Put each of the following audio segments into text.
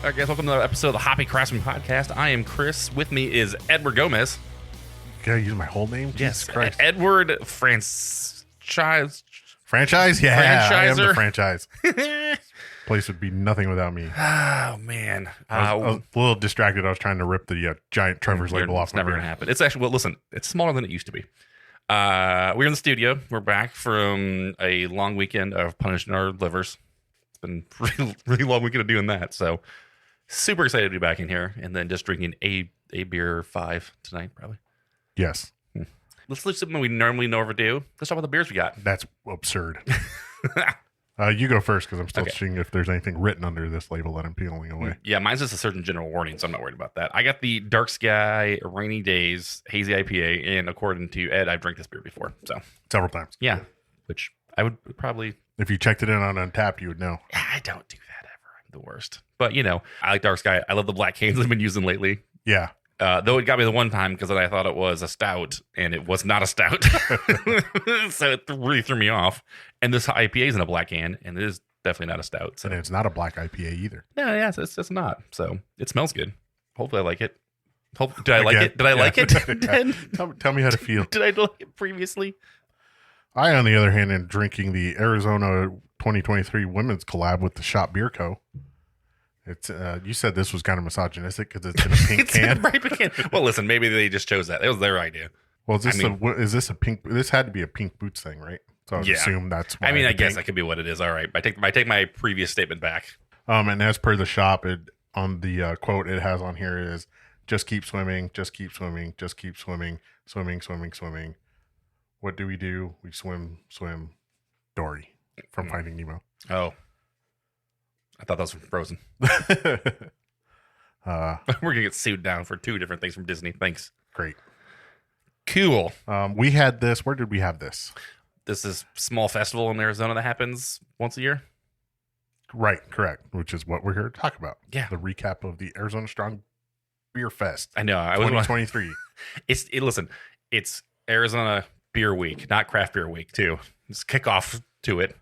All right, guys, welcome to another episode of the Hoppy Craftsmen podcast. I am Chris. With me is Edward Gomez. Can I use my whole name? Yes, Jesus Christ. Edward Franchise. Franchise? Yeah, I am the Franchiser. franchise. Place would be nothing without me. Oh, man. I was a little distracted. I was trying to rip the giant Trevor's label off. It's never going to happen. It's actually, well, listen, it's smaller than it used to be. We're in the studio. We're back from a long weekend of punishing our livers. It's been a really long weekend of doing that. So super excited to be back in here, and then just drinking a beer 5 tonight, probably. Yes. Let's do something we normally never do. Let's talk about the beers we got. That's absurd. You go first because I'm still Okay. seeing if there's anything written under this label that I'm peeling away. Yeah, mine's just a certain general warning, so I'm not worried about that. I got the Dark Sky Rainy Days Hazy IPA, and according to Ed, I've drank this beer before. So Several times. yeah, which I would probably. If you checked it in on Untappd, you would know. I don't do that ever. I'm the worst. But you know, I like Dark Sky. I love the black cans I've been using lately. Yeah. Though it got me the one time because I thought it was a stout, and it was not a stout. So it really threw me off. And this IPA is in a black can, and it is definitely not a stout. So And it's not a black IPA either. no, yeah, it's not. So it smells good. Hopefully, I like it. Did I like Again, it? Did I yeah. like it? Then? Tell me how to feel. Did I like it previously? I, on the other hand, am drinking the Arizona 2023 women's collab with the Shop Beer Co. It's you said this was kind of misogynistic because it's in a pink It's in a can. bright pink can. Well, listen, maybe they just chose that. It was their idea. Well, is I mean- this a pink? This had to be a pink boots thing, right? So I would Yeah. assume that's. Why I mean, I the guess pink. that could be what it is. All right, I take my previous statement back. And as per the shop, it on the quote it has on here is just keep swimming, just keep swimming, just keep swimming, swimming, swimming, swimming. What do? We swim, swim. Dory from Finding Nemo. Oh, I thought that was from Frozen. We're We're gonna get sued down for 2 different things from Disney. Thanks. great. Cool. We had this. Where did we have this? This is a small festival in Arizona that happens once a year. Right, correct. Which is what we're here to talk about. Yeah. The recap of the Arizona Strong Beer Fest I know. I was 2023. Listen, it's Arizona Beer Week, not Craft Beer Week, too. It's kickoff to it.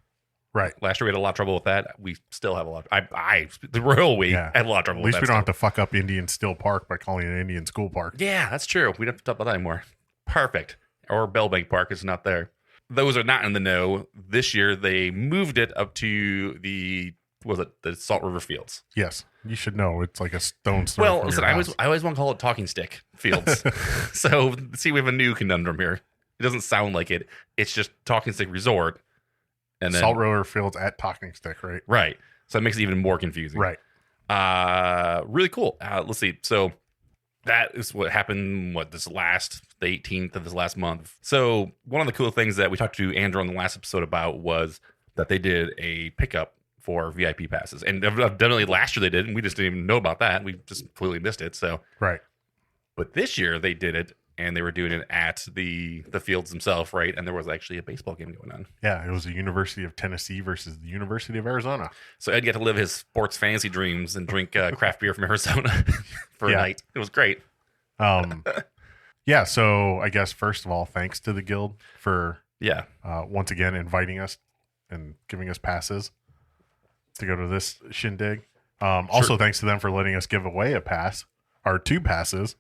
Right. Last year we had a lot of trouble with that. We still have a lot. The Royal Week Yeah. had a lot of trouble At with least that. we don't have stuff. to fuck up Indian Still Park by calling it Indian School Park. Yeah, that's true. We don't have to talk about that anymore. Perfect. Or Bellbank Park is not there. Those are not in the know. This year they moved it up to the Salt River Fields. Yes. You should know. It's like a stone's throw. Well, from listen, your I house. always want to call it Talking Stick Fields. So see, we have a new conundrum here. It doesn't sound like it. It's just Talking Stick Resort. And then Salt River Fields at Talking Stick, right? right. So it makes it even more confusing. Right. Really cool. Let's see. So that is what happened. The 18th of this last month. So one of the cool things that we talked to Andrew on the last episode about was that they did a pickup for VIP passes, and definitely last year they did, and we just didn't even know about that. We just completely missed it. So, Right. but this year they did it, and they were doing it at the fields themselves, right? And there was actually a baseball game going on. Yeah. It was the University of Tennessee versus the University of Arizona. So Ed got to live his sports fantasy dreams and drink craft beer from Arizona for Yeah. a night. It was great. Yeah. So I guess, first of all, thanks to the Guild for Yeah. once again inviting us and giving us passes to go to this shindig. Also, thanks to them for letting us give away a pass, or 2 passes.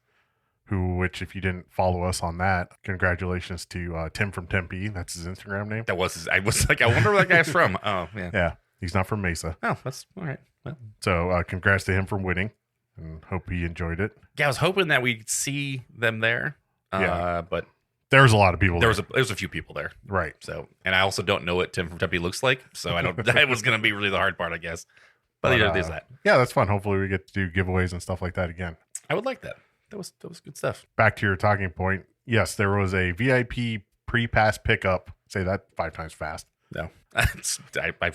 Which, if you didn't follow us on that, congratulations to Tim from Tempe. That's his Instagram name. That was I was like, I wonder where that guy's from. Oh, yeah. Yeah, he's not from Mesa. Oh, that's all right. Well, So congrats to him for winning, and hope he enjoyed it. yeah, I was hoping that we'd see them there. Yeah. But There was a lot of people there was a few people there. Right. So, and I also don't know what Tim from Tempe looks like, so I don't. That was going to be really the hard part, I guess. But there's that. Yeah, that's fun. Hopefully we get to do giveaways and stuff like that again. I would like that. That was good stuff. Back to your talking point. Yes, there was a VIP pre-pass pickup. Say that 5 times fast. No, I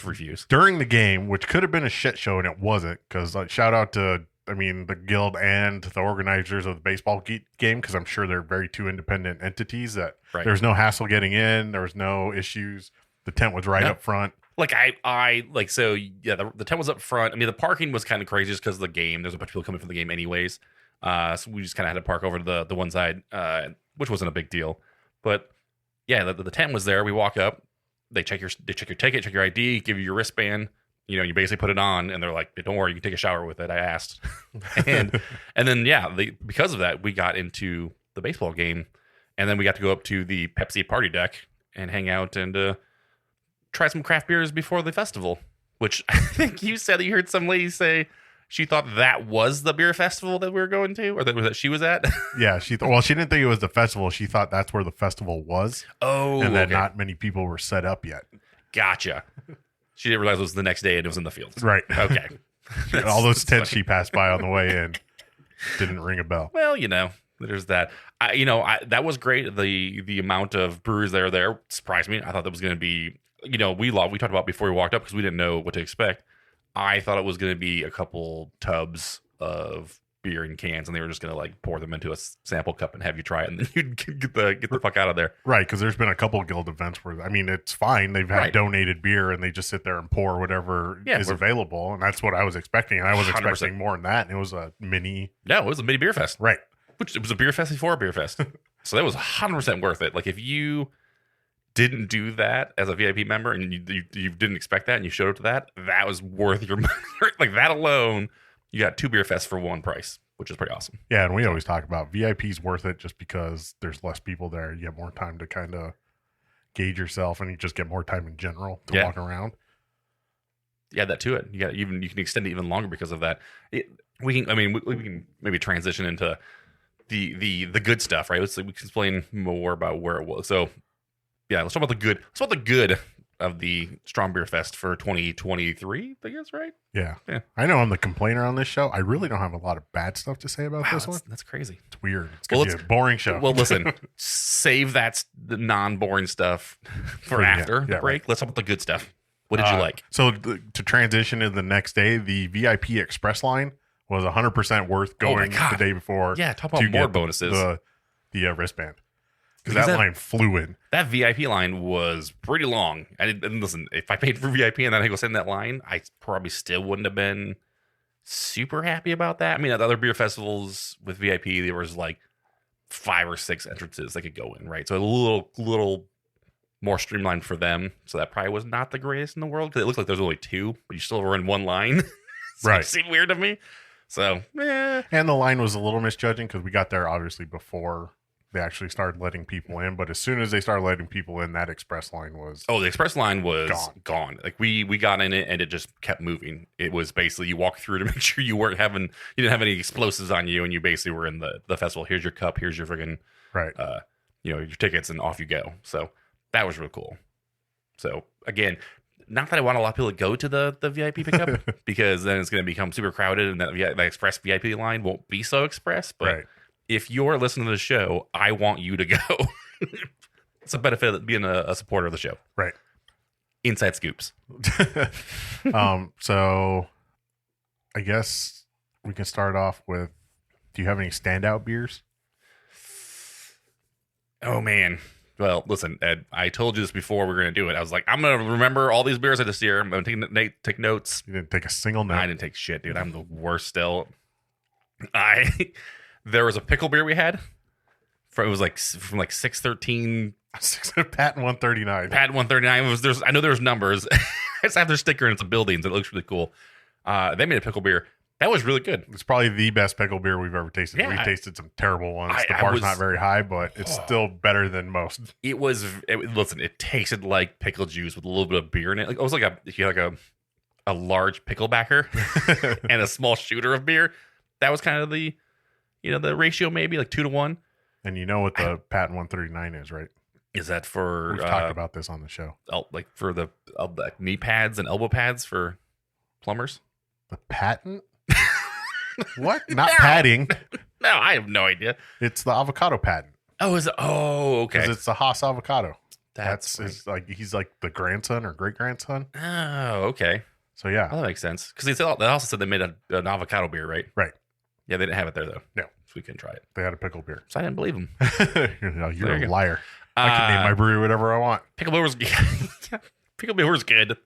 refuse. During the game, which could have been a shit show, and it wasn't, because shout out to, the Guild and the organizers of the baseball game, because I'm sure they're very 2 independent entities that Right. there was no hassle getting in. There was no issues. The tent was right No. up front. Like I like, so yeah, the tent was up front. I mean, the parking was kind of crazy just because of the game. There's a bunch of people coming for the game anyways. So we just kind of had to park over to the one side, which wasn't a big deal. But yeah, the tent was there. We walk up, they check your ticket, check your ID, give you your wristband, you basically put it on, and they're like, "Don't worry, you can take a shower with it." I asked, and then because of that, we got into the baseball game, and then we got to go up to the Pepsi party deck and hang out and try some craft beers before the festival. Which I think you said that you heard some lady say she thought that was the beer festival that we were going to, or that she was at. Yeah, she didn't think it was the festival. She thought that's where the festival was. Oh, and that not many people were set up yet. Gotcha. She didn't realize it was the next day and it was in the field. Right. Okay. All those tents she passed by on the way in didn't ring a bell. Well, there's that. That was great. The amount of brewers that are there surprised me. I thought that was going to be, we talked about before we walked up because we didn't know what to expect. I thought it was going to be a couple tubs of beer in cans, and they were just going to like pour them into a sample cup and have you try it, and then you'd get the fuck out of there. Right, because there's been a couple guild events where, it's fine. They've had donated beer, and they just sit there and pour whatever is available, and that's what I was expecting. And I was 100%. Expecting more than that, and it was a mini... No, it was a mini beer fest. Right. Which it was a beer fest before a beer fest. So that was 100% worth it. Like, if you didn't do that as a VIP member, and you didn't expect that, and you showed up to that was worth your money. Like, that alone... You got 2 beer fests for one price, which is pretty awesome. Yeah, and we always talk about VIP's worth it just because there's less people there. You get more time to kind of gauge yourself, and you just get more time in general to walk around. Yeah, that to it. You can extend it even longer because of that. We can maybe transition into the good stuff, right? We can explain more about where it was. So, yeah, let's talk about the good. Let's talk about the good of the Strong Beer Fest for 2023, I guess, right? Yeah. I know I'm the complainer on this show. I really don't have a lot of bad stuff to say about this one. That's crazy. It's weird. It's going to be a boring show. Well, listen, save the non-boring stuff for after the break. Right. Let's talk about the good stuff. What did you like? So to transition to the next day, the VIP Express line was 100% worth going the day before. Yeah, talk about more bonuses. The wristband. Because that line flew in. That VIP line was pretty long. And listen, if I paid for VIP and then I go sit in that line, I probably still wouldn't have been super happy about that. I mean, at other beer festivals with VIP, there was like 5 or 6 entrances they could go in, right? So a little more streamlined for them. So that probably was not the greatest in the world because it looked like there's only 2, but you still were in one line. So right. It seemed weird to me. So, And the line was a little misjudging because we got there obviously before they actually started letting people in, but as soon as they started letting people in, that express line was the express line was gone. Like we got in it and it just kept moving. It was basically you walk through to make sure you didn't have any explosives on you, and you basically were in the festival. Here's your cup. Here's your friggin' your tickets, and off you go. So that was real cool. So again, not that I want a lot of people to go to the VIP pickup because then it's going to become super crowded, and that express VIP line won't be so express, but. Right. If you're listening to the show, I want you to go. It's a benefit of being a supporter of the show. Right. Inside scoops. So I guess we can start off with, do you have any standout beers? Oh, man. Well, listen, Ed, I told you this before we were going to do it. I was like, I'm going to remember all these beers I this year. I'm going to take notes. You didn't take a single note. I didn't take shit, dude. I'm the worst still. There was a pickle beer we had. It was like from like 613. Patent 139. Patent 139. I know there's numbers. It's have their sticker and it's a building. So it looks really cool. They made a pickle beer. That was really good. It's probably the best pickle beer we've ever tasted. Yeah, we've tasted some terrible ones. The bar's not very high, but it's still better than most. Listen, it tasted like pickle juice with a little bit of beer in it. Like it was like a large picklebacker and a small shooter of beer. That was kind of the ratio, maybe like 2 to 1. And you know what the Patent 139 is, right? Is that for... We've talked about this on the show. Like for the knee pads and elbow pads for plumbers? The patent? What? Not padding. No, I have no idea. It's the avocado patent. Oh, is it? Oh, okay. Because it's the Haas avocado. That's he's like the grandson or great grandson. Oh, okay. So yeah, that makes sense. Because they also said they made an avocado beer, right? Right. Yeah, they didn't have it there though. No, so we couldn't try it. They had a pickle beer. So I didn't believe them. You're a liar. I can name my brewery whatever I want. Pickle beer was good.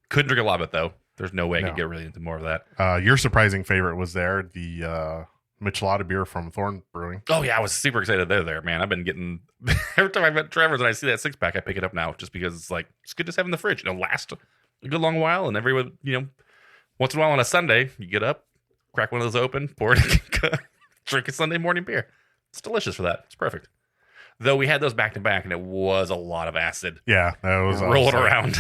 Couldn't drink a lot of it though. There's no way I could get really into more of that. Your surprising favorite was there, the Michelada beer from Thorn Brewing. Oh yeah, I was super excited they're there, man. I've been getting every time I met Trevor's and I see that 6-pack, I pick it up now just because it's good to have in the fridge. It'll last a good long while, and everyone, once in a while on a Sunday, you get up, crack one of those open, pour it, drink a Sunday morning beer. It's delicious for that. It's perfect. Though we had those back to back, and it was a lot of acid. Yeah, that was rolling around.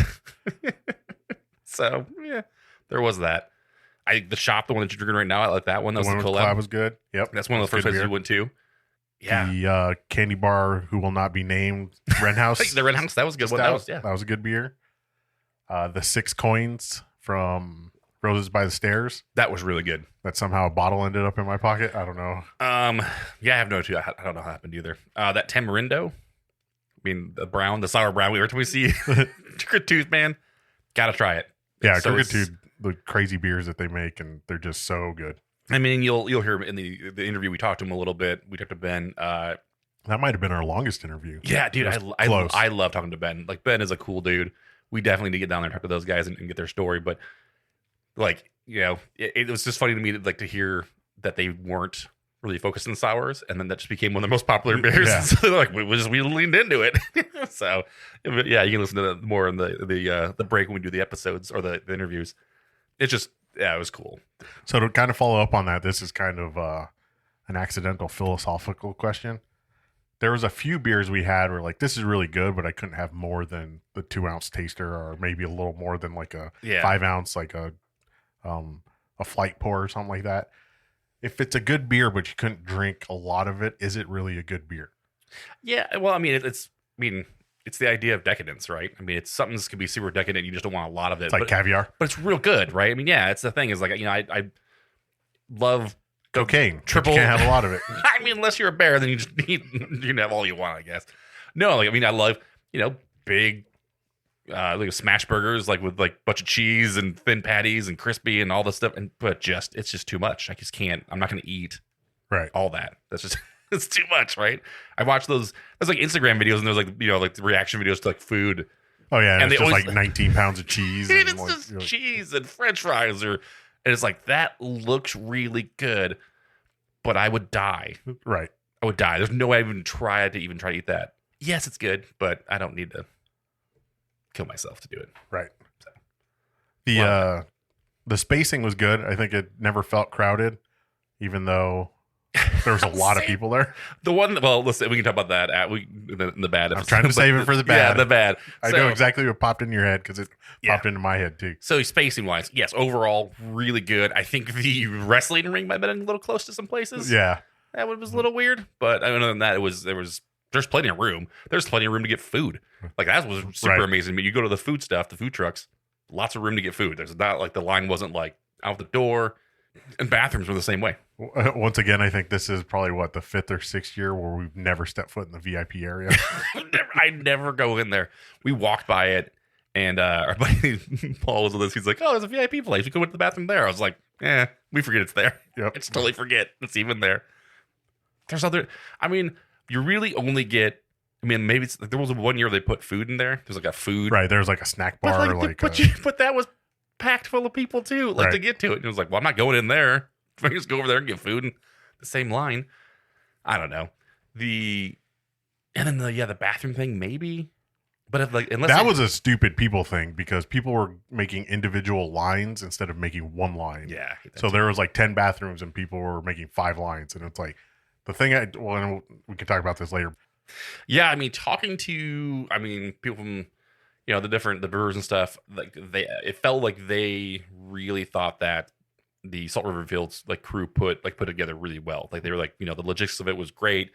So yeah, there was that. The shop, the one that you're drinking right now, I like that one. That was the collab. Collab was good. Yep, that's one of the first places we went to. Yeah, the candy bar who will not be named, Wren House. The Wren House, that was a good one. That was a good beer. The 6 coins from Roses by the Stairs. That was really good. That somehow a bottle ended up in my pocket. I don't know. Yeah, I have no idea. I don't know how it happened either. That Tamarindo. I mean, the sour brown. Every time we see Crooked Tooth, man, gotta try it. Yeah, Crooked Tooth, the crazy beers that they make, and they're just so good. I mean, you'll hear in the interview. We talked to him a little bit. We talked to Ben. That might have been our longest interview. Yeah, dude, I love talking to Ben. Like, Ben is a cool dude. We definitely need to get down there and talk to those guys and get their story. But like, it was just funny to me to hear that they weren't really focused on sours, and then that just became one of the most popular beers. Yeah. So they're like, we leaned into it. So yeah, you can listen to that more in the break when we do the episodes or the interviews. It's just, yeah, it was cool. So to kind of follow up on that, this is kind of an accidental philosophical question. There was a few beers we had where like, this is really good, but I couldn't have more than the 2-ounce taster, or maybe a little more than like a 5-ounce, like a flight pour or something like that. If it's a good beer, but you couldn't drink a lot of it, is it really a good beer? Yeah, well, I mean, it's the idea of decadence, right? I mean, it's something that can be super decadent. You just don't want a lot of it. It's like caviar, but it's real good, right? I mean, yeah, it's the thing is like, I love cocaine. Triple. You can't have a lot of it. I mean, unless you're a bear, then you can have all you want, I guess. No, like, I mean, I love, big, like smash burgers, like with like a bunch of cheese and thin patties and crispy and all this stuff. But it's just too much. I just can't. I'm not going to eat all that. That's just, it's too much, right? I watch there's like Instagram videos, and there's like, like the reaction videos to like food. Oh yeah, and it's just like 19 pounds of cheese. And it's like, just cheese and French fries, and it's like, that looks really good, but I would die. Right, I would die. There's no way I even try to eat that. Yes, it's good, but I don't need to kill myself to do it. Right. So. The spacing was good. I think it never felt crowded, even though there was a lot of people there. The one, well, listen, we can talk about that in the bad episode. I'm trying to save it for the bad. Yeah, the bad. I know exactly what popped in your head because it popped into my head too. So spacing wise, yes, overall really good. I think the wrestling ring might have been a little close to some places. Yeah, that one was a little weird, but other than that, there's plenty of room. There's plenty of room to get food. Like, that was super amazing. But you go to the food stuff, the food trucks, lots of room to get food. There's not like the line wasn't like out the door, and bathrooms were the same way. Once again, I think this is probably the 5th or 6th year where we've never stepped foot in the VIP area. I never go in there. We walked by it, and our buddy Paul was with us. He's like, "Oh, there's a VIP place. You go into the bathroom there." I was like, we forget it's there. Yep. It's totally forget it's even there. There's other. I mean, you really only get. I mean, maybe there was one year they put food in there. There's like a food. Right. There's like a snack bar. But that was packed full of people too, to get to it. And it was like, well, I'm not going in there. I can just go over there and get food in the same line. I don't know. The bathroom thing, maybe. But that was a stupid people thing, because people were making individual lines instead of making one line. Yeah. So there was like 10 bathrooms and people were making 5 lines. And it's like, the thing, we can talk about this later. Yeah, I mean, talking to, people from, the brewers and stuff, like it felt like they really thought that the Salt River Fields crew put together really well. Like, they were like, the logistics of it was great.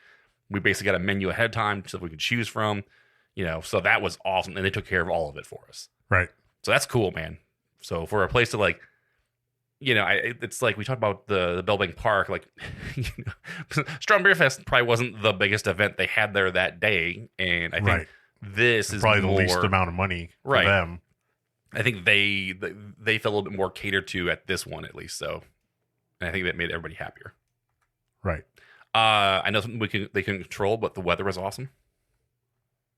We basically got a menu ahead of time so we could choose from, so that was awesome, and they took care of all of it for us. Right. So that's cool, man. So for a place to it's like we talked about the Bellbank Park, Strong Beerfest probably wasn't the biggest event they had there that day, and I think this is probably the least amount of money for them. I think they felt a little bit more catered to at this one, at least. So, and I think that made everybody happier. Right. I know something they couldn't control, but the weather was awesome.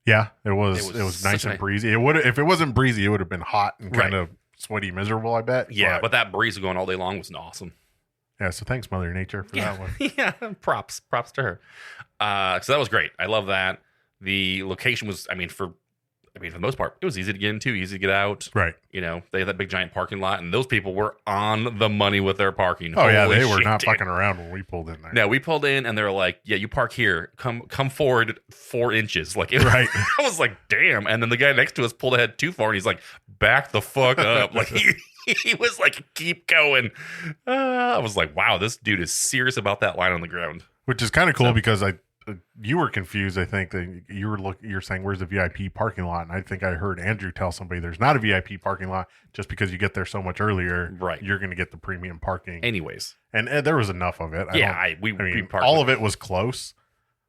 Yeah, it was nice and breezy. If it wasn't breezy, it would have been hot and kind of sweaty, miserable, I bet. Yeah, but that breeze going all day long was awesome. Yeah, so thanks, Mother Nature, for that one. Yeah, props to her. So that was great. I love that. The location was, for I mean, for the most part, it was easy to get into, easy to get out. Right. You know, they had that big giant parking lot, and those people were on the money with their parking. Oh, yeah, they were shit, not dude. fucking around when we pulled in there. No, we pulled in, and they were like, "Yeah, you park here. Come forward 4 inches." Like, Right. I was like, "Damn!" And then the guy next to us pulled ahead too far, and he's like, "Back the fuck up!" Like he was like, "Keep going." I was like, "Wow, this dude is serious about that line on the ground." Which is kind of cool because you were confused. I think that you're saying, "Where's the VIP parking lot?" And I think I heard Andrew tell somebody there's not a VIP parking lot just because you get there so much earlier. Right. You're going to get the premium parking. Anyways, and there was enough of it. we parked all with- of it was close.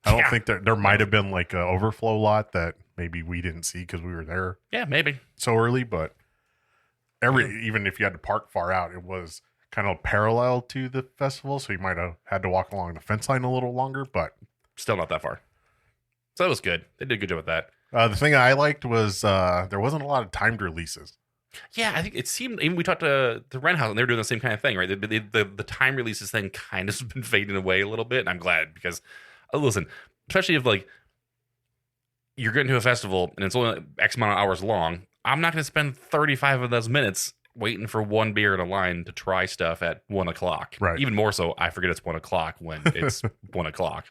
I don't think there might have been like an overflow lot that maybe we didn't see because we were there. Yeah, maybe so early, but even if you had to park far out, it was kind of parallel to the festival, so you might have had to walk along the fence line a little longer, but still not that far. So that was good. They did a good job with that. the thing I liked was there wasn't a lot of timed releases. Yeah, I think it seemed, even we talked to the Wren House, and they were doing the same kind of thing, right? The time releases thing kind of has been fading away a little bit, and I'm glad because, listen, especially if like you're getting to a festival and it's only X amount of hours long, I'm not going to spend 35 of those minutes waiting for one beer in a line to try stuff at 1 o'clock. Right. Even more so, I forget it's 1 o'clock when it's 1 o'clock.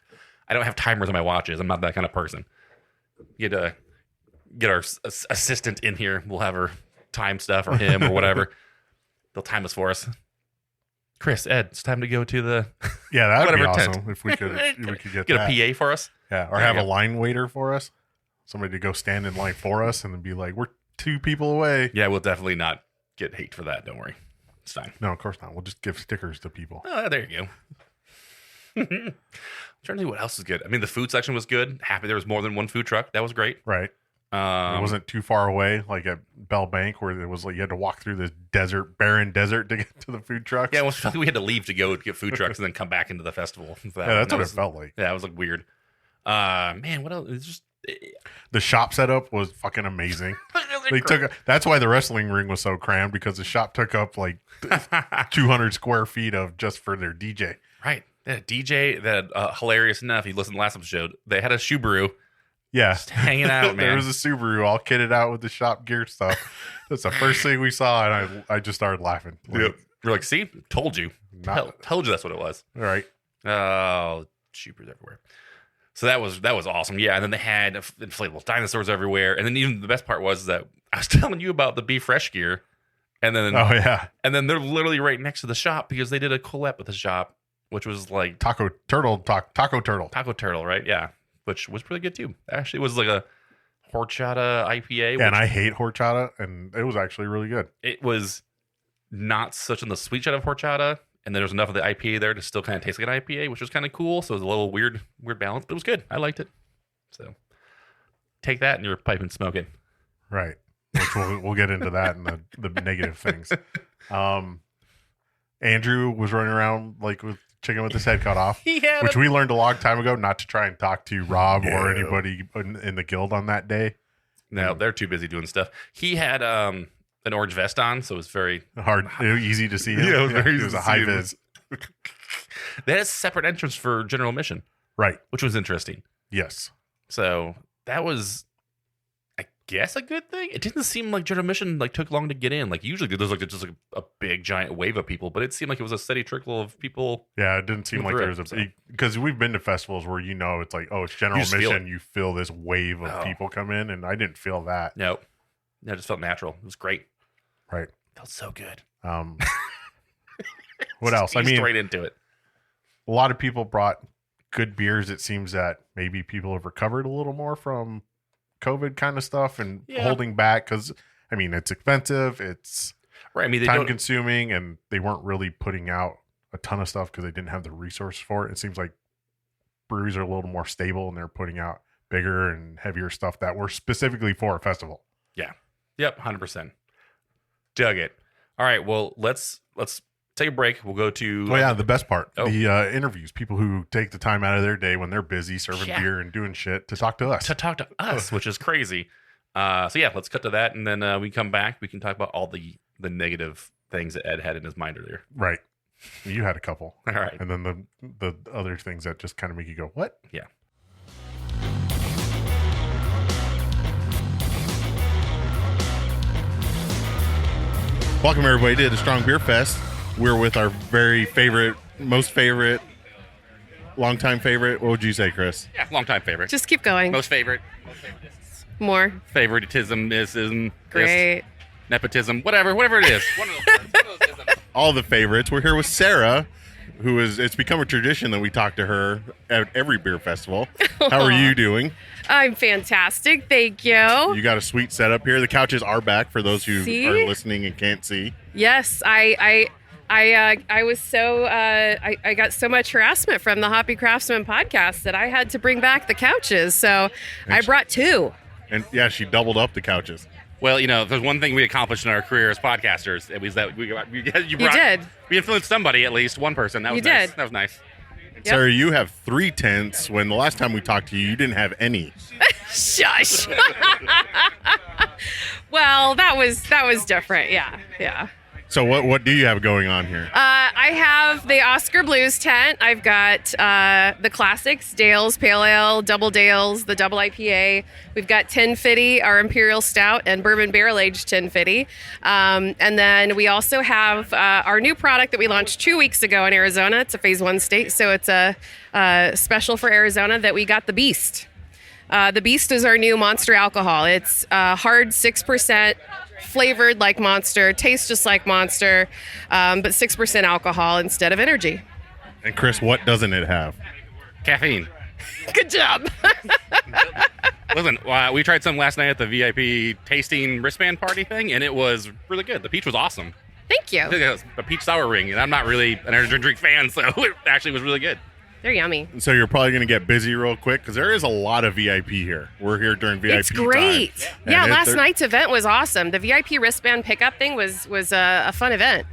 I don't have timers on my watches. I'm not that kind of person. You had to get our assistant in here. We'll have her time stuff, or him, or whatever. They'll time us for us. Chris, Ed, it's time to go to the Yeah, that would be Whatever awesome tent. if we could get get that. a PA for us. Yeah, or There have you a go. line waiter for us. Somebody to go stand in line for us and then be like, "We're 2 people away." Yeah, we'll definitely not get hate for that. Don't worry. It's fine. No, of course not. We'll just give stickers to people. Oh, there you go. I'm trying to think what else is good. I mean, the food section was good. Happy there was more than one food truck. That was great. Right. It wasn't too far away, like at Bell Bank, where it was like you had to walk through this barren desert to get to the food trucks. Yeah, well, I think we had to leave to go get food trucks and then come back into the festival. Yeah, that's what it felt like. Yeah, it was like weird. Man, what else? It's just The shop setup was fucking amazing. That's why the wrestling ring was so crammed, because the shop took up like 200 square feet of just for their DJ. right. They had a DJ that hilarious enough. You listened to the last episode. They had a Subaru Yeah, just hanging out, man. There was a Subaru all kitted out with the shop gear stuff. That's the first thing we saw, and I just started laughing. Yep. We're like, see, told you, told you that's what it was. All right. Oh, Subarus everywhere. So that was awesome. Yeah, and then they had inflatable dinosaurs everywhere. And then even the best part was that I was telling you about the Be Fresh gear, and then Oh yeah, and then they're literally right next to the shop because they did a collab with the shop, which was like taco turtle, Taco Turtle, right? Yeah, which was pretty good too. Actually, it was like a horchata IPA. Yeah, and I hate horchata, and it was actually really good. It was not such on the sweet side of horchata, and there was enough of the IPA there to still kind of taste like an IPA, which was kind of cool. So it was a little weird balance, but it was good. I liked it. So take that and you're piping smoking. Right. Which we'll get into that and the negative things. Andrew was running around like with chicken with his head cut off, which we learned a long time ago not to try and talk to Rob or anybody in the guild on that day. No, they're too busy doing stuff. He had an orange vest on, so it was very easy to see him. Yeah, it was a high vis. They had a separate entrance for general admission, Right. which was interesting. Yes. So that was, I guess, a good thing. It didn't seem like general admission like took long to get in. Like usually there's like just like a big giant wave of people, but it seemed like it was a steady trickle of people. Yeah, it didn't seem like there was because we've been to festivals where it's like, oh, it's general admission. You feel this wave of people come in, and I didn't feel that. No, it just felt natural. It was great. Right. Felt so good. What else? I mean, straight into it. A lot of people brought good beers. It seems that maybe people have recovered a little more from COVID kind of stuff and holding back because, I mean, it's expensive. It's right. I mean, time consuming, and they weren't really putting out a ton of stuff because they didn't have the resources for it. It seems like breweries are a little more stable and they're putting out bigger and heavier stuff that were specifically for a festival. Yeah. Yep. 100%. Dug it. All right. Well, let's take a break. We'll go to the best part, the interviews. People who take the time out of their day when they're busy serving beer and doing shit to talk to us. Which is crazy. So yeah, let's cut to that, and then we come back. We can talk about all the negative things that Ed had in his mind earlier. Right. You had a couple. All right. And then the other things that just kind of make you go, what? Yeah. Welcome everybody to the Strong Beer Fest. We're with our very favorite, most favorite, longtime favorite. What would you say, Chris? Yeah, long-time favorite. Just keep going. Most favorite. More. Favoritism, ism, Great. nepotism, whatever it is. One of those isms. All the favorites. We're here with Sarah, who is, it's become a tradition that we talk to her at every beer festival. How are you doing? I'm fantastic. Thank you. You got a sweet setup here. The couches are back for those who See? are listening and can't see. Yes, I was so I got so much harassment from the Hoppy Craftsmen podcast that I had to bring back the couches. So I brought two. And yeah, she doubled up the couches. Well, you know, there's one thing we accomplished in our career as podcasters. It was that you did. We influenced somebody, at least one person. That was You nice. did. That was nice. Yep. Sarah, you have 3 tents when the last time we talked to you, you didn't have any. Shush. Well, that was different. Yeah. So what do you have going on here? I have the Oscar Blues tent. I've got the classics, Dale's Pale Ale, Double Dale's, the Double IPA. We've got 1050, our Imperial Stout, and Bourbon Barrel Aged 1050. And then we also have our new product that we launched 2 weeks ago in Arizona. It's a Phase 1 state, so it's a special for Arizona that we got the Beast. The Beast is our new Monster alcohol. It's hard 6%. Flavored like Monster, tastes just like Monster, but 6% alcohol instead of energy. And Chris, what doesn't it have? Caffeine. Good job. Listen, we tried some last night at the VIP tasting wristband party thing, and it was really good. The peach was awesome. Thank I think you. it was a peach sour ring, and I'm not really an energy drink fan, so it actually was really good. They're yummy. So you're probably going to get busy real quick because there is a lot of VIP here. We're here during VIP It's great. time. Yeah, And last night's event was awesome. The VIP wristband pickup thing was a fun event.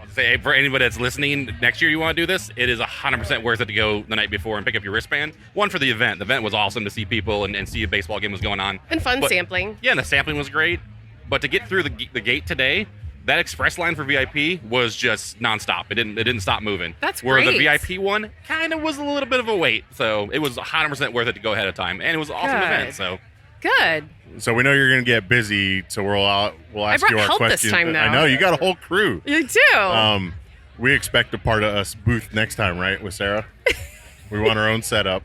I'll say for anybody that's listening, next year you want to do this, it is 100% worth it to go the night before and pick up your wristband. One, for the event. The event was awesome to see people and see a baseball game was going on. And fun But- sampling. Yeah, and the sampling was great. But to get through the gate today, that express line for VIP was just nonstop. It didn't stop moving. That's Where the great. VIP one kind of was a little bit of a wait. So it was 100% worth it to go ahead of time. And it was an awesome Good. event. So Good. So we know you're going to get busy, so we'll ask brought you our help this questions. time, though. I know, you got a whole crew. You do. We expect a part of us booth next time, right, with Sarah? We want our own setup.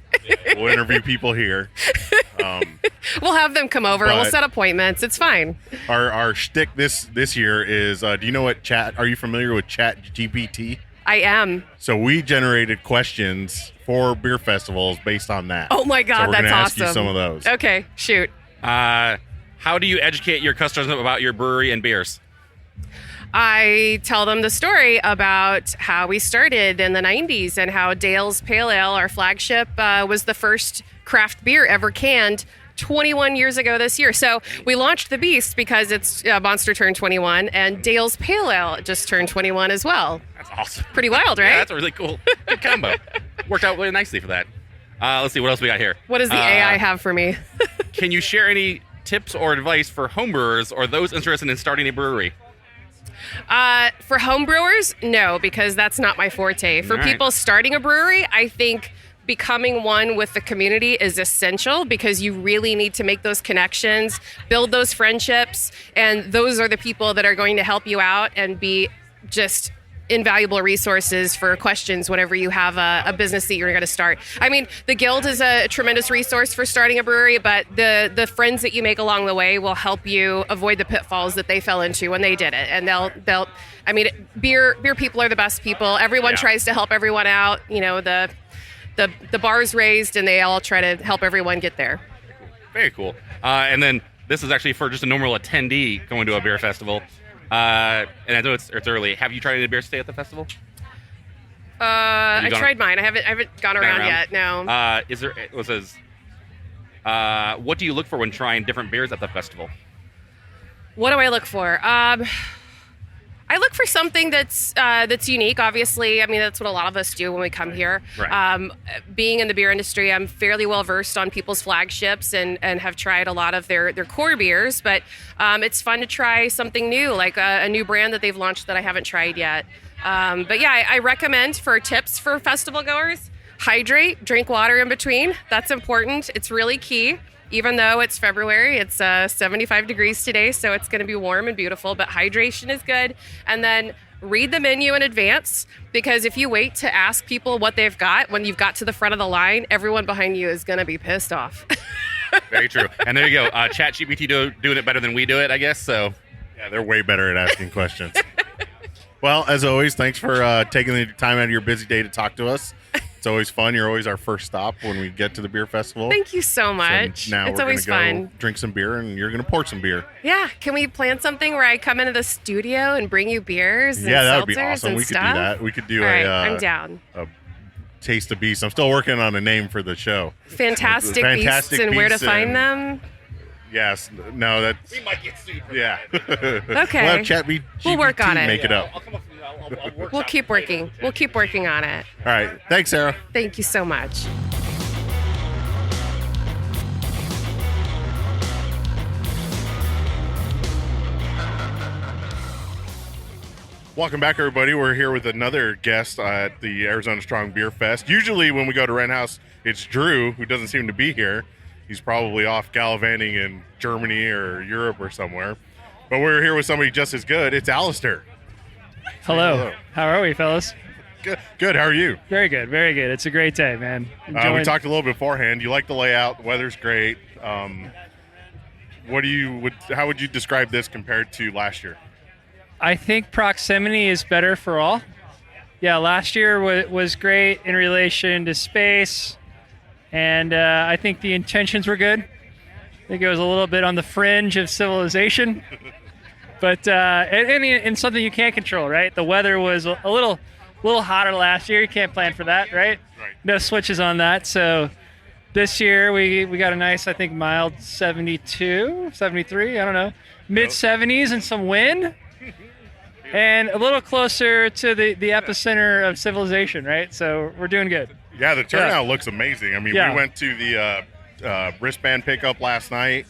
We'll interview people here. We'll have them come over. We'll but- set appointments. It's fine. Our shtick this year is, do you know what are you familiar with Chat GPT? I am. So we generated questions for beer festivals based on that. Oh my God, so we're that's gonna ask awesome. you some of those. Okay, shoot. how do you educate your customers about your brewery and beers? I tell them the story about how we started in the 90s and how Dale's Pale Ale, our flagship, was the first craft beer ever canned 21 years ago this year. So we launched the Beast because it's Monster turned 21, and Dale's Pale Ale just turned 21 as well. That's awesome. Pretty wild, right? Yeah, that's a really cool good combo. Worked out really nicely for that. Let's see, what else we got here? What does the AI have for me? Can you share any tips or advice for homebrewers or those interested in starting a brewery? For home brewers, no, because that's not my forte. For All right. people starting a brewery, I think becoming one with the community is essential because you really need to make those connections, build those friendships, and those are the people that are going to help you out and be just invaluable resources for questions whenever you have a business that you're going to start. I mean, the Guild is a tremendous resource for starting a brewery, but the friends that you make along the way will help you avoid the pitfalls that they fell into when they did it. And they'll I mean, beer people are the best people. Everyone Yeah. tries to help everyone out. You know, the bar's raised and they all try to help everyone get there. Very cool. And then this is actually for just a normal attendee going to a beer festival. And I know it's early. Have you tried any beers today at the festival? I gone- tried mine. I haven't gone around yet. No. It says, what do you look for when trying different beers at the festival? What do I look for? I look for something that's unique. Obviously, I mean that's what a lot of us do when we come here. Right. Being in the beer industry, I'm fairly well versed on people's flagships and have tried a lot of their core beers. But it's fun to try something new, like a new brand that they've launched that I haven't tried yet. But yeah, I recommend for tips for festival goers: hydrate, drink water in between. That's important. It's really key. even though it's February, it's 75 degrees today, so it's going to be warm and beautiful, but hydration is good. And then read the menu in advance, because if you wait to ask people what they've got when you've got to the front of the line, everyone behind you is going to be pissed off. Very true. And there you go. ChatGPT doing it better than we do it, I guess. So Yeah, they're way better at asking questions. Well, as always, thanks for taking the time out of your busy day to talk to us. It's always fun. You're always our first stop when we get to the beer festival. Thank you so much. So now it's we're always gonna go fun. drink some beer, and you're going to pour some beer. Yeah. Can we plan something where I come into the studio and bring you beers and Yeah, that would be seltzers awesome. and We could stuff? do that. We could do All right, a I'm down. Taste of Beast. I'm still working on a name for the show. Fantastic Fantastic Beasts and where to Beasts find and- them. Yes. No, that's... we might get sued for Yeah. Okay. We'll have We'll work on it. Make it up. I'll come up with I'll work We'll out keep working. We'll keep working on it. All right. Thanks, Sarah. Thank you so much. Welcome back, everybody. We're here with another guest at the Arizona Strong Beer Fest. Usually when we go to Wren House, it's Drew, who doesn't seem to be here. He's probably off gallivanting in Germany or Europe or somewhere. But we're here with somebody just as good. It's Allister. Hello. Hello. How are we, fellas? Good. Good. How are you? Very good. Very good. It's a great day, man. We Enjoying- talked a little beforehand. You like the layout. The weather's great. How would you describe this compared to last year? I think proximity is better for all. Yeah, last year was great in relation to space, and I think the intentions were good. I think it was a little bit on the fringe of civilization, but and something you can't control, right? The weather was a little hotter last year. You can't plan for that, right? Right. No switches on that. So this year we got a nice, I think, mild 72, 73, I don't know, mid 70s and some wind. And a little closer to the epicenter of civilization, right? So we're doing good. Yeah, the turnout looks amazing. I mean, Yeah. we went to the wristband pickup last night,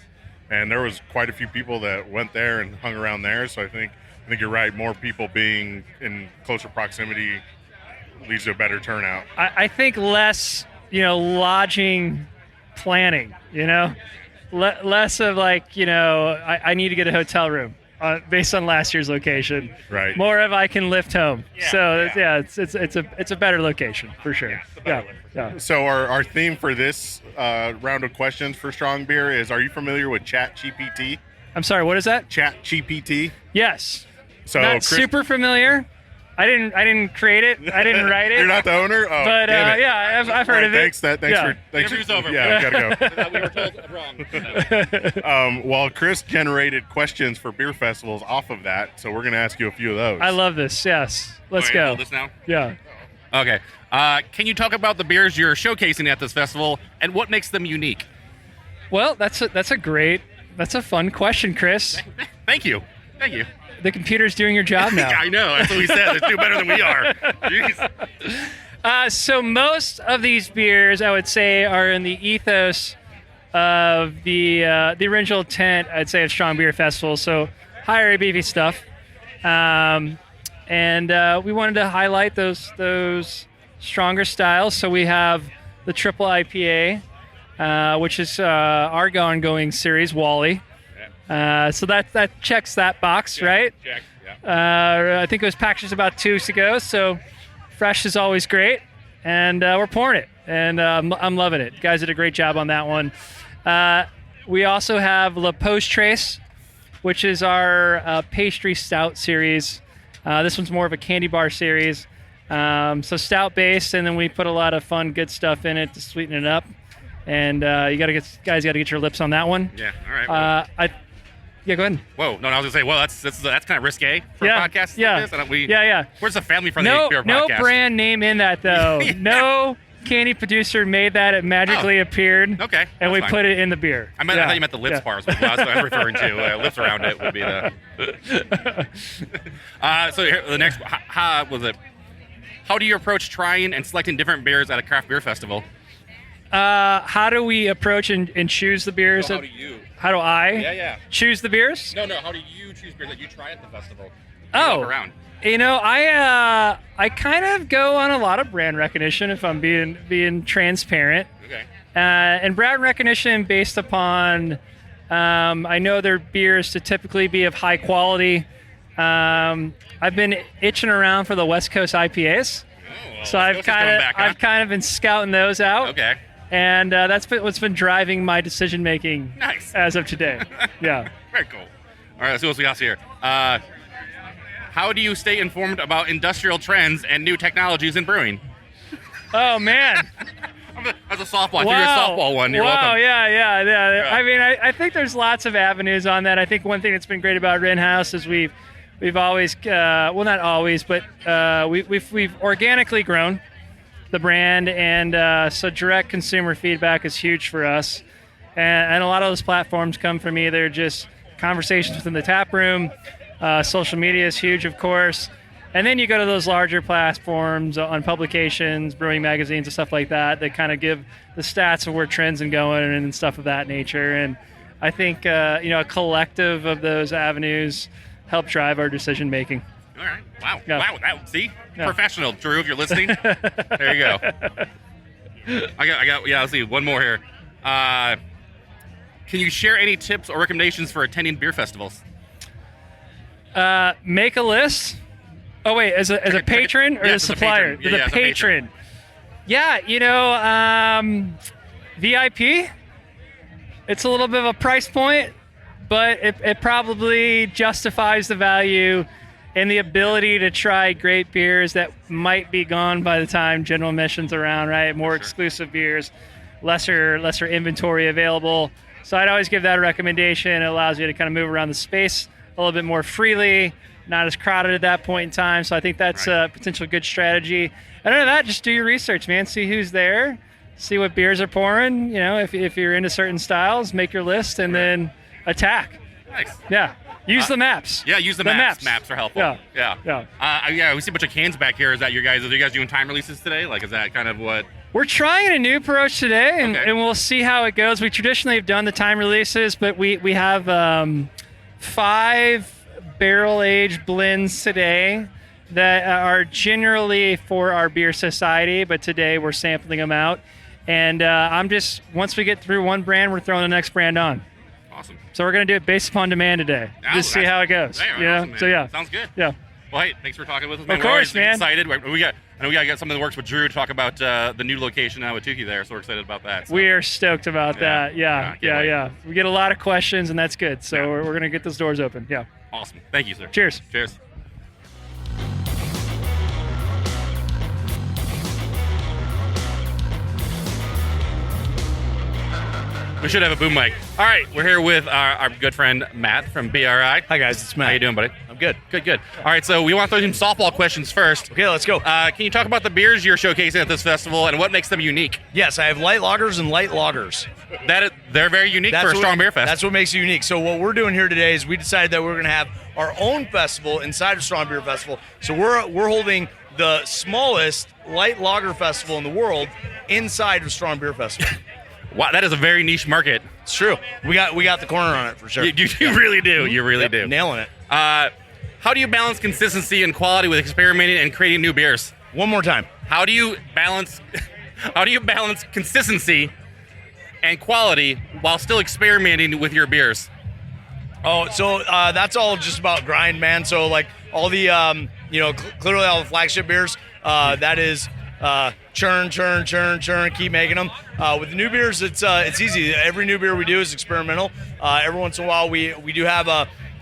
and there was quite a few people that went there and hung around there. So I think you're right. More people being in closer proximity leads to a better turnout. I think less, lodging planning, less of like, I need to get a hotel room. Based on last year's location, Right. More of I can lift home. Yeah, So yeah. it's a better location for sure. Yeah. So our theme for this round of questions for Strong Beer is: are you familiar with ChatGPT? I'm sorry. What is that? ChatGPT. Yes. So Not Chris, super familiar. I didn't create it. I didn't write it. you're not the owner. Oh, But damn it. yeah, I've heard All right, of it. thanks. Thanks Yeah. thanks. Interview's over. Yeah, gotta we were told wrong. go. Well, Chris generated questions for beer festivals off of that, so we're gonna ask you a few of those. I love this. Yes. Let's Okay, go. hold this now. Yeah. Okay. Can you talk about the beers you're showcasing at this festival and what makes them unique? Well, that's a fun question, Chris. Thank you. Thank you. The computer's doing your job now. I know. That's what we said. They do better than we are. Jeez. So most of these beers, I would say, are in the ethos of the original intent, I'd say, of Strong Beer Festival. So higher ABV stuff, and we wanted to highlight those stronger styles. So we have the triple IPA, which is our ongoing series, Wally. So that checks that box, right? Check. Yeah. I think it was packaged about 2 weeks ago, so fresh is always great, and we're pouring it, and I'm loving it. Guys did a great job on that one. We also have La Post Trace, which is our pastry stout series. This one's more of a candy bar series, so stout base, and then we put a lot of fun, good stuff in it to sweeten it up. And guys got to get your lips on that one. Yeah. All right. Yeah, go ahead. Whoa. No, I was gonna say. Well, that's kind of risque for Yeah, a podcast yeah. like this. And Yeah. Where's the family-friendly No beer podcast? brand name in that though. Yeah. No candy producer made that. It magically appered. Okay. And that's we fine. put it in the beer. I thought you meant the lips part. That's what I was referring to. Lips around it would be the. So here, the next. How was it? How do you approach trying and selecting different beers at a craft beer festival? How do we approach and choose the beers? So how do you? How do I Yeah. choose the beers? No. How do you choose beers that you try at the festival? Oh. Look around. I kind of go on a lot of brand recognition if I'm being transparent. Okay. and brand recognition based upon I know their beers to typically be of high quality. I've been itching around for the West Coast IPAs, so I've kind of been scouting those out. Okay. And that's what's been driving my decision making as of today. Yeah. Very cool. All right, let's see what we got here. How do you stay informed about industrial trends and new technologies in brewing? Oh, man. That's a softball. I figured a softball one. You're welcome. Yeah. I mean, I think there's lots of avenues on that. I think one thing that's been great about Wren House is we've always, well, not always, but we've organically grown the brand, and so direct consumer feedback is huge for us. And a lot of those platforms come from either just conversations within the tap room. Social media is huge, of course. And then you go to those larger platforms on publications, brewing magazines, and stuff like that kind of give the stats of where trends are going and stuff of that nature. And I think a collective of those avenues help drive our decision making. All right. Wow. Yeah. Wow. See? Yeah. Professional. Drew, if you're listening. There you go. I got. Yeah, let's see. One more here. Can you share any tips or recommendations for attending beer festivals? Make a list. Oh, wait, as a patron or as a supplier? The patron. Yeah, VIP, it's a little bit of a price point, but it probably justifies the value and the ability to try great beers that might be gone by the time general admission's around, right? More exclusive beers, lesser inventory available. So I'd always give that a recommendation. It allows you to kind of move around the space a little bit more freely, not as crowded at that point in time. So I think that's a potential good strategy. Other than that, just do your research, man. See who's there, see what beers are pouring. If you're into certain styles, make your list and then attack. Nice. Yeah. Use the maps. Yeah, use the maps. Maps are helpful. Yeah. We see a bunch of cans back here. Is that are you guys doing time releases today? Like, is that kind of what? We're trying a new approach today, and we'll see how it goes. We traditionally have done the time releases, but we have 5 barrel-aged blends today that are generally for our beer society, but today we're sampling them out. And once we get through one brand, we're throwing the next brand on. Awesome. So we're going to do it based upon demand today. Just see how it goes. Awesome, so yeah. Sounds good. Yeah. Well, hey, thanks for talking with us, man. Of course, man. Excited. I know we got something in the works with Drew to talk about the new location now with Tukey there, so we're excited about that. So. We are stoked about that. Yeah. We get a lot of questions, and that's good. So we're going to get those doors open. Yeah. Awesome. Thank you, sir. Cheers. Cheers. We should have a boom mic. All right, we're here with our good friend Matt from BRI. Hi guys, it's Matt. How you doing, buddy? I'm good. Good. All right, so we want to throw some softball questions first. Okay, let's go. Can you talk about the beers you're showcasing at this festival and what makes them unique? Yes, I have light lagers and light lagers. They're very unique for a strong beer fest. That's what makes it unique. So what we're doing here today is we decided that we're going to have our own festival inside of Strong Beer Festival. So we're holding the smallest light lager festival in the world inside of Strong Beer Festival. Wow, that is a very niche market. It's true. We got the corner on it for sure. You really do. You really do. Nailing it. How do you balance consistency and quality with experimenting and creating new beers? One more time. How do you balance consistency and quality while still experimenting with your beers? Oh, so that's all just about grind, man. So like all the clearly all the flagship beers, that is churn, keep making them. With the new beers, it's easy. Every new beer we do is experimental. Every once in a while, we do have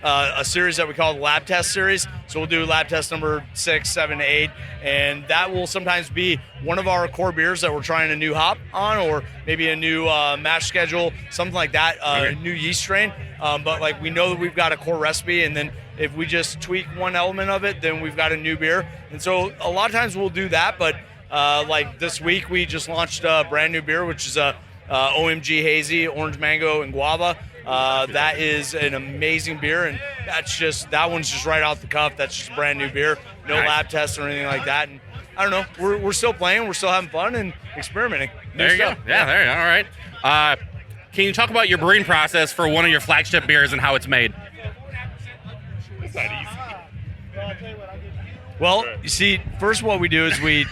a series that we call the lab test series. So we'll do lab test number 6, 7, 8, and that will sometimes be one of our core beers that we're trying a new hop on, or maybe a new mash schedule, something like that, a new yeast strain. But like we know that we've got a core recipe, and then if we just tweak one element of it, then we've got a new beer. And so a lot of times we'll do that, but like this week we just launched a brand new beer, which is a OMG Hazy, Orange Mango and Guava. That is an amazing beer, and that one's just right off the cuff. That's just a brand new beer, no lab tests or anything like that. And I don't know, we're still playing, we're still having fun and experimenting. There you go. Yeah, there you go. All right. Can you talk about your brewing process for one of your flagship beers and how it's made? It's not easy. Well, you see, first what we do is we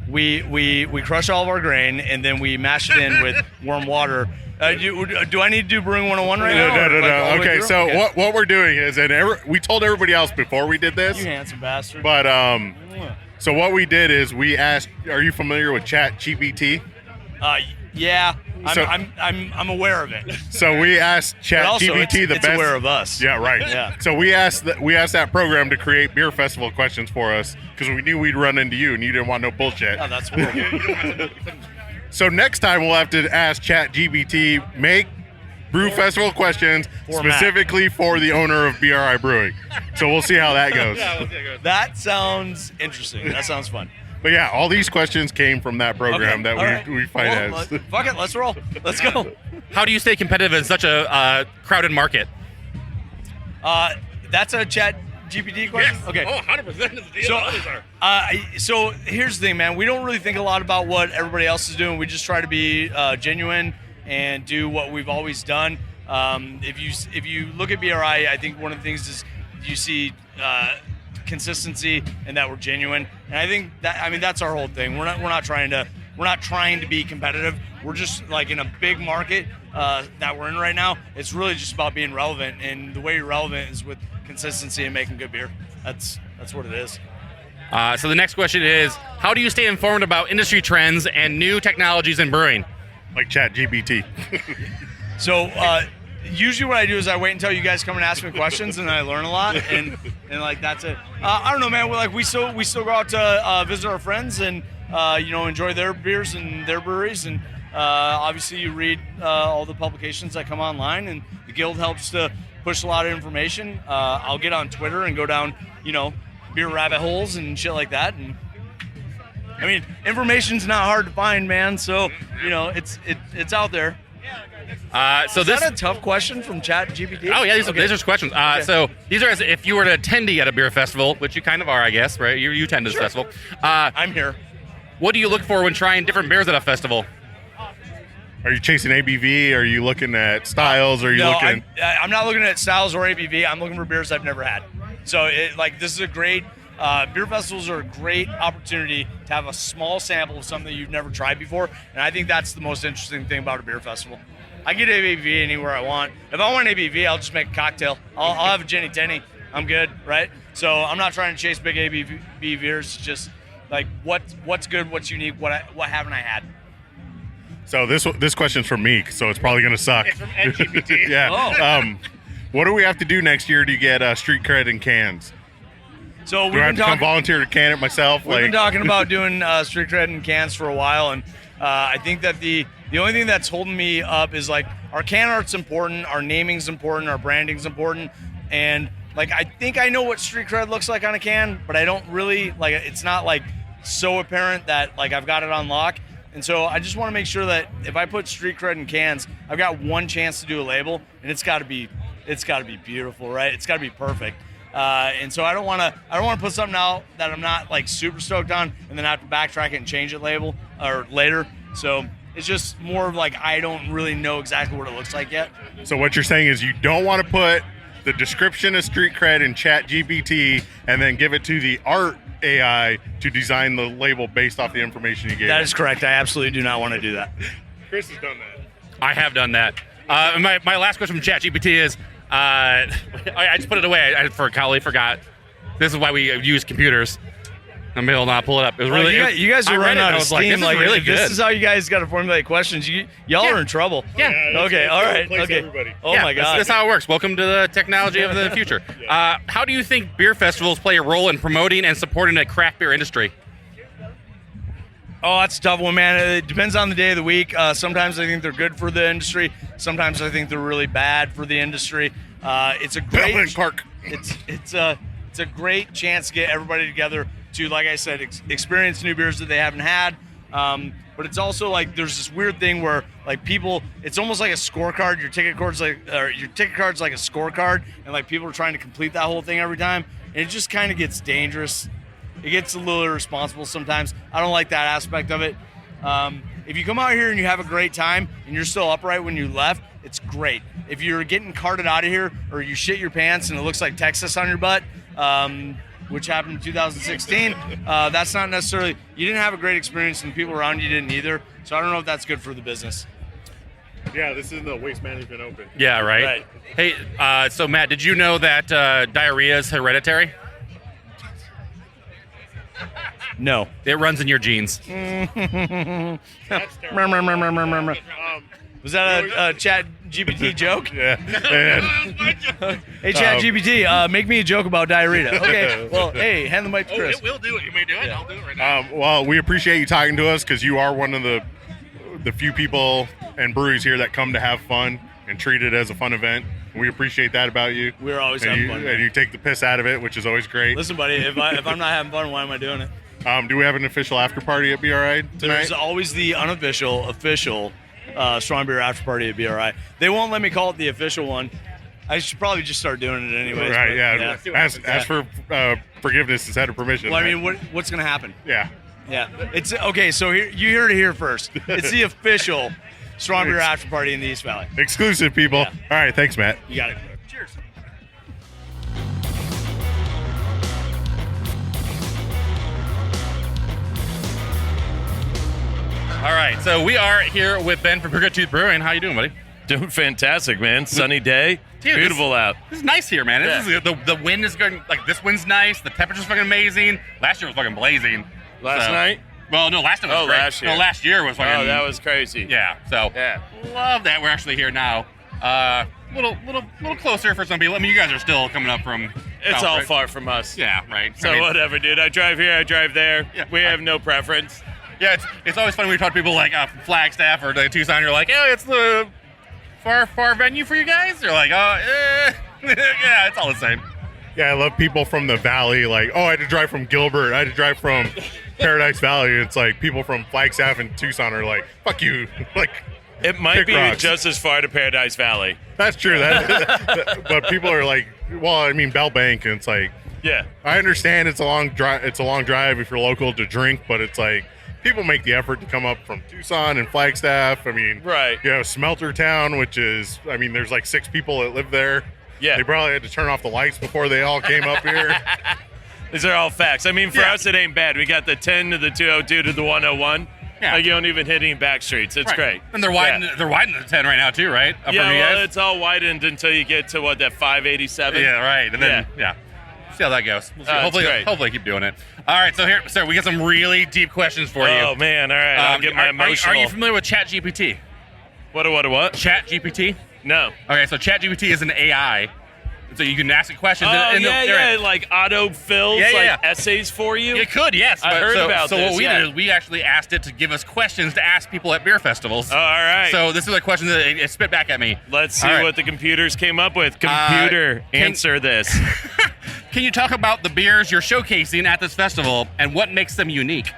we crush all of our grain, and then we mash it in with warm water. Do I need to do Brewing 101 right now? No. Okay, so Okay. what we're doing is, we told everybody else before we did this, You handsome bastard. but so what we did is we asked, are you familiar with ChatGPT? Yeah, So- I'm aware of it. So we asked But also, ChatGPT it's best. aware of us. Yeah, right. Yeah. So we asked that program to create beer festival questions for us because we knew we'd run into you and you didn't want no bullshit. Oh, that's horrible. So next time we'll have to ask ChatGPT make brew festival questions Format. specifically for the owner of BRI Brewing. So we'll see how that goes. That sounds interesting. That sounds fun. But yeah, all these questions came from that program Okay, all that we right. financed. Well, fuck it, let's roll. Let's go. How do you stay competitive in such a crowded market? That's a Chat GPT question? Okay. 100% is the So, so here's the thing, man. We don't really think a lot about what everybody else is doing. We just try to be genuine and do what we've always done. If you look at BRI, I think one of the things is you see consistency and that we're genuine. And I think that's our whole thing. We're not trying to be competitive. We're just like in a big market that we're in right now. It's really just about being relevant, and the way you're relevant is with consistency and making good beer. That's what it is. So the next question is, how do you stay informed about industry trends and new technologies in brewing? Like ChatGPT. So usually what I do is I wait until you guys come and ask me questions, and then I learn a lot, and like that's it. I don't know, man. We still go out to visit our friends and enjoy their beers and their breweries, and obviously you read all the publications that come online, and the guild helps to push a lot of information. I'll get on Twitter and go down beer rabbit holes and shit like that, and I mean information's not hard to find, man. So it's out there. So Is this that a tough question from ChatGPT? Oh yeah, these Okay. are just questions. So these are as if you were an attendee at a beer festival, which you kind of are, I guess, right? You attend this festival. I'm here. What do you look for when trying different beers at a festival? Are you chasing ABV? Are you looking at styles? Are you looking? I'm not looking at styles or ABV. I'm looking for beers I've never had. So this is a great beer festivals are a great opportunity to have a small sample of something you've never tried before, and I think that's the most interesting thing about a beer festival. I get ABV anywhere I want. If I want ABV, I'll just make a cocktail. I'll have a Jenny Tenny. I'm good, right? So I'm not trying to chase big ABV beers. Just like what's good, what's unique, what haven't I had. So this question's from me, so it's probably gonna suck. It's from NGPT. Yeah. What do we have to do next year to get street cred in cans? So we've Do I have been to come talking. volunteer to can it myself? We've been talking about doing street cred in cans for a while, and I think that the only thing that's holding me up is like our can art's important, our naming's important, our branding's important, and like I think I know what street cred looks like on a can, but I don't really like. It's not like so apparent that like I've got it on lock, and so I just want to make sure that if I put street cred in cans, I've got one chance to do a label, and it's got to be beautiful, right? It's got to be perfect. And so I don't want to put something out that I'm not like super stoked on, and then have to backtrack it and change it label or later. So it's just more of like I don't really know exactly what it looks like yet. So what you're saying is you don't want to put the description of street cred in ChatGPT and then give it to the art AI to design the label based off the information you gave. That is correct. I absolutely do not want to do that. Chris has done that. I have done that. My last question from ChatGPT is, I just put it away. I forgot. This is why we use computers. I'm able to not pull it up. It was really. You guys I are read running it, out I of was like, steam. this is Like, really if good. this is how you guys got to formulate questions. Y'all Yeah. are in trouble. Yeah. Okay. All right. Place Okay. everybody. Oh Yeah, my God. That's how it works. Welcome to the technology of the future. How do you think beer festivals play a role in promoting and supporting the craft beer industry? Oh, that's a tough one, man. It depends on the day of the week. Sometimes I think they're good for the industry. Sometimes I think they're really bad for the industry. It's a great Melvin Clark. It's a great chance to get everybody together to, like I said, experience new beers that they haven't had. But it's also like there's this weird thing where like people, it's almost like a scorecard. Your ticket card's like a scorecard, and like people are trying to complete that whole thing every time, and it just kind of gets dangerous. It gets a little irresponsible sometimes. I don't like that aspect of it. If you come out here and you have a great time and you're still upright when you left, it's great. If you're getting carted out of here or you shit your pants and it looks like Texas on your butt, which happened in 2016. That's not necessarily, you didn't have a great experience and people around you didn't either. So I don't know if that's good for the business. Yeah, this is the Waste Management Open. Yeah, right. Hey, so Matt, did you know that diarrhea is hereditary? No. It runs in your genes. Was that a Chat GPT joke? Yeah. Hey, Chat GPT, make me a joke about diarrhea. Okay, well, hey, hand the mic to Chris. We'll do it. You may do it. I'll do it right now. Well, we appreciate you talking to us because you are one of the few people and breweries here that come to have fun and treat it as a fun event. We appreciate that about you. We're always and having you, fun. and you take the piss out of it, which is always great. Listen, buddy, if I'm not having fun, why am I doing it? Do we have an official after party at BRI tonight? There's always the unofficial, official strong beer after party at BRI. They won't let me call it the official one. I should probably just start doing it anyways. Right, but, yeah. Ask for forgiveness instead of permission. Well, I mean, what's going to happen? Yeah. Yeah. It's okay. So you heard it here first. It's the official strong beer after party in the East Valley. Exclusive, people. Yeah. All right, thanks, Matt. You got it. Cheers. All right, so we are here with Ben from Crooked Tooth Brewing. How you doing, buddy? Doing fantastic, man. Sunny day. Dude, beautiful out. This is nice here, man. This is, the wind is going, like, this wind's nice. The temperature's fucking amazing. Last year was fucking blazing. Last night? Well, no, last night was great. Last year. No, last year was fucking... Oh, that was crazy. Yeah, so Yeah. love that we're actually here now. Little closer for some people. I mean, you guys are still coming up from... It's south, all right? far from us. Yeah, right. So I mean, whatever, dude. I drive here, I drive there. Yeah. We have no preference. Yeah, it's always funny when you talk to people like from Flagstaff or like Tucson. You're like, oh, it's the far venue for you guys. You're like, oh, yeah, it's all the same. Yeah, I love people from the valley. Like, oh, I had to drive from Gilbert. I had to drive from Paradise Valley. It's like people from Flagstaff and Tucson are like, fuck you. Like, It might Kick be rocks. just as far to Paradise Valley. that's true. But people are like, well, I mean, Bell Bank, and it's like, Yeah. I understand it's a long drive. It's a long drive if you're local to drink, but it's like people make the effort to come up from Tucson and Flagstaff. I mean, Right. You have Smelter Town, which is, I mean, there's like 6 people that live there. Yeah. They probably had to turn off the lights before they all came up here. These are all facts. I mean, for Yeah. us, it ain't bad. We got the 10 to the 202 to the 101. Yeah. Like, you don't even hit any back streets. It's Right. great. And they're widening. Yeah. They're widening the 10 right now too, right? Up Yeah, from you well, guys? it's all widened until you get to, what, that 587? Yeah, right. And then yeah. See how that goes. We'll see. It's great. Hopefully keep doing it. All right, so we got some really deep questions for you. Oh, man. All right. I'll get my emotional. Are you familiar with ChatGPT? What? ChatGPT? No. Okay, so ChatGPT is an AI. So you can ask it questions. Oh, and yeah, like auto fills Yeah, yeah. like essays for you. It could, yes. I heard about so this, what we yeah. did is we actually asked it to give us questions to ask people at beer festivals. Oh, all right. So this is a question that it spit back at me. Let's see All right. what the computers came up with. Computer, answer this. Can you talk about the beers you're showcasing at this festival and what makes them unique?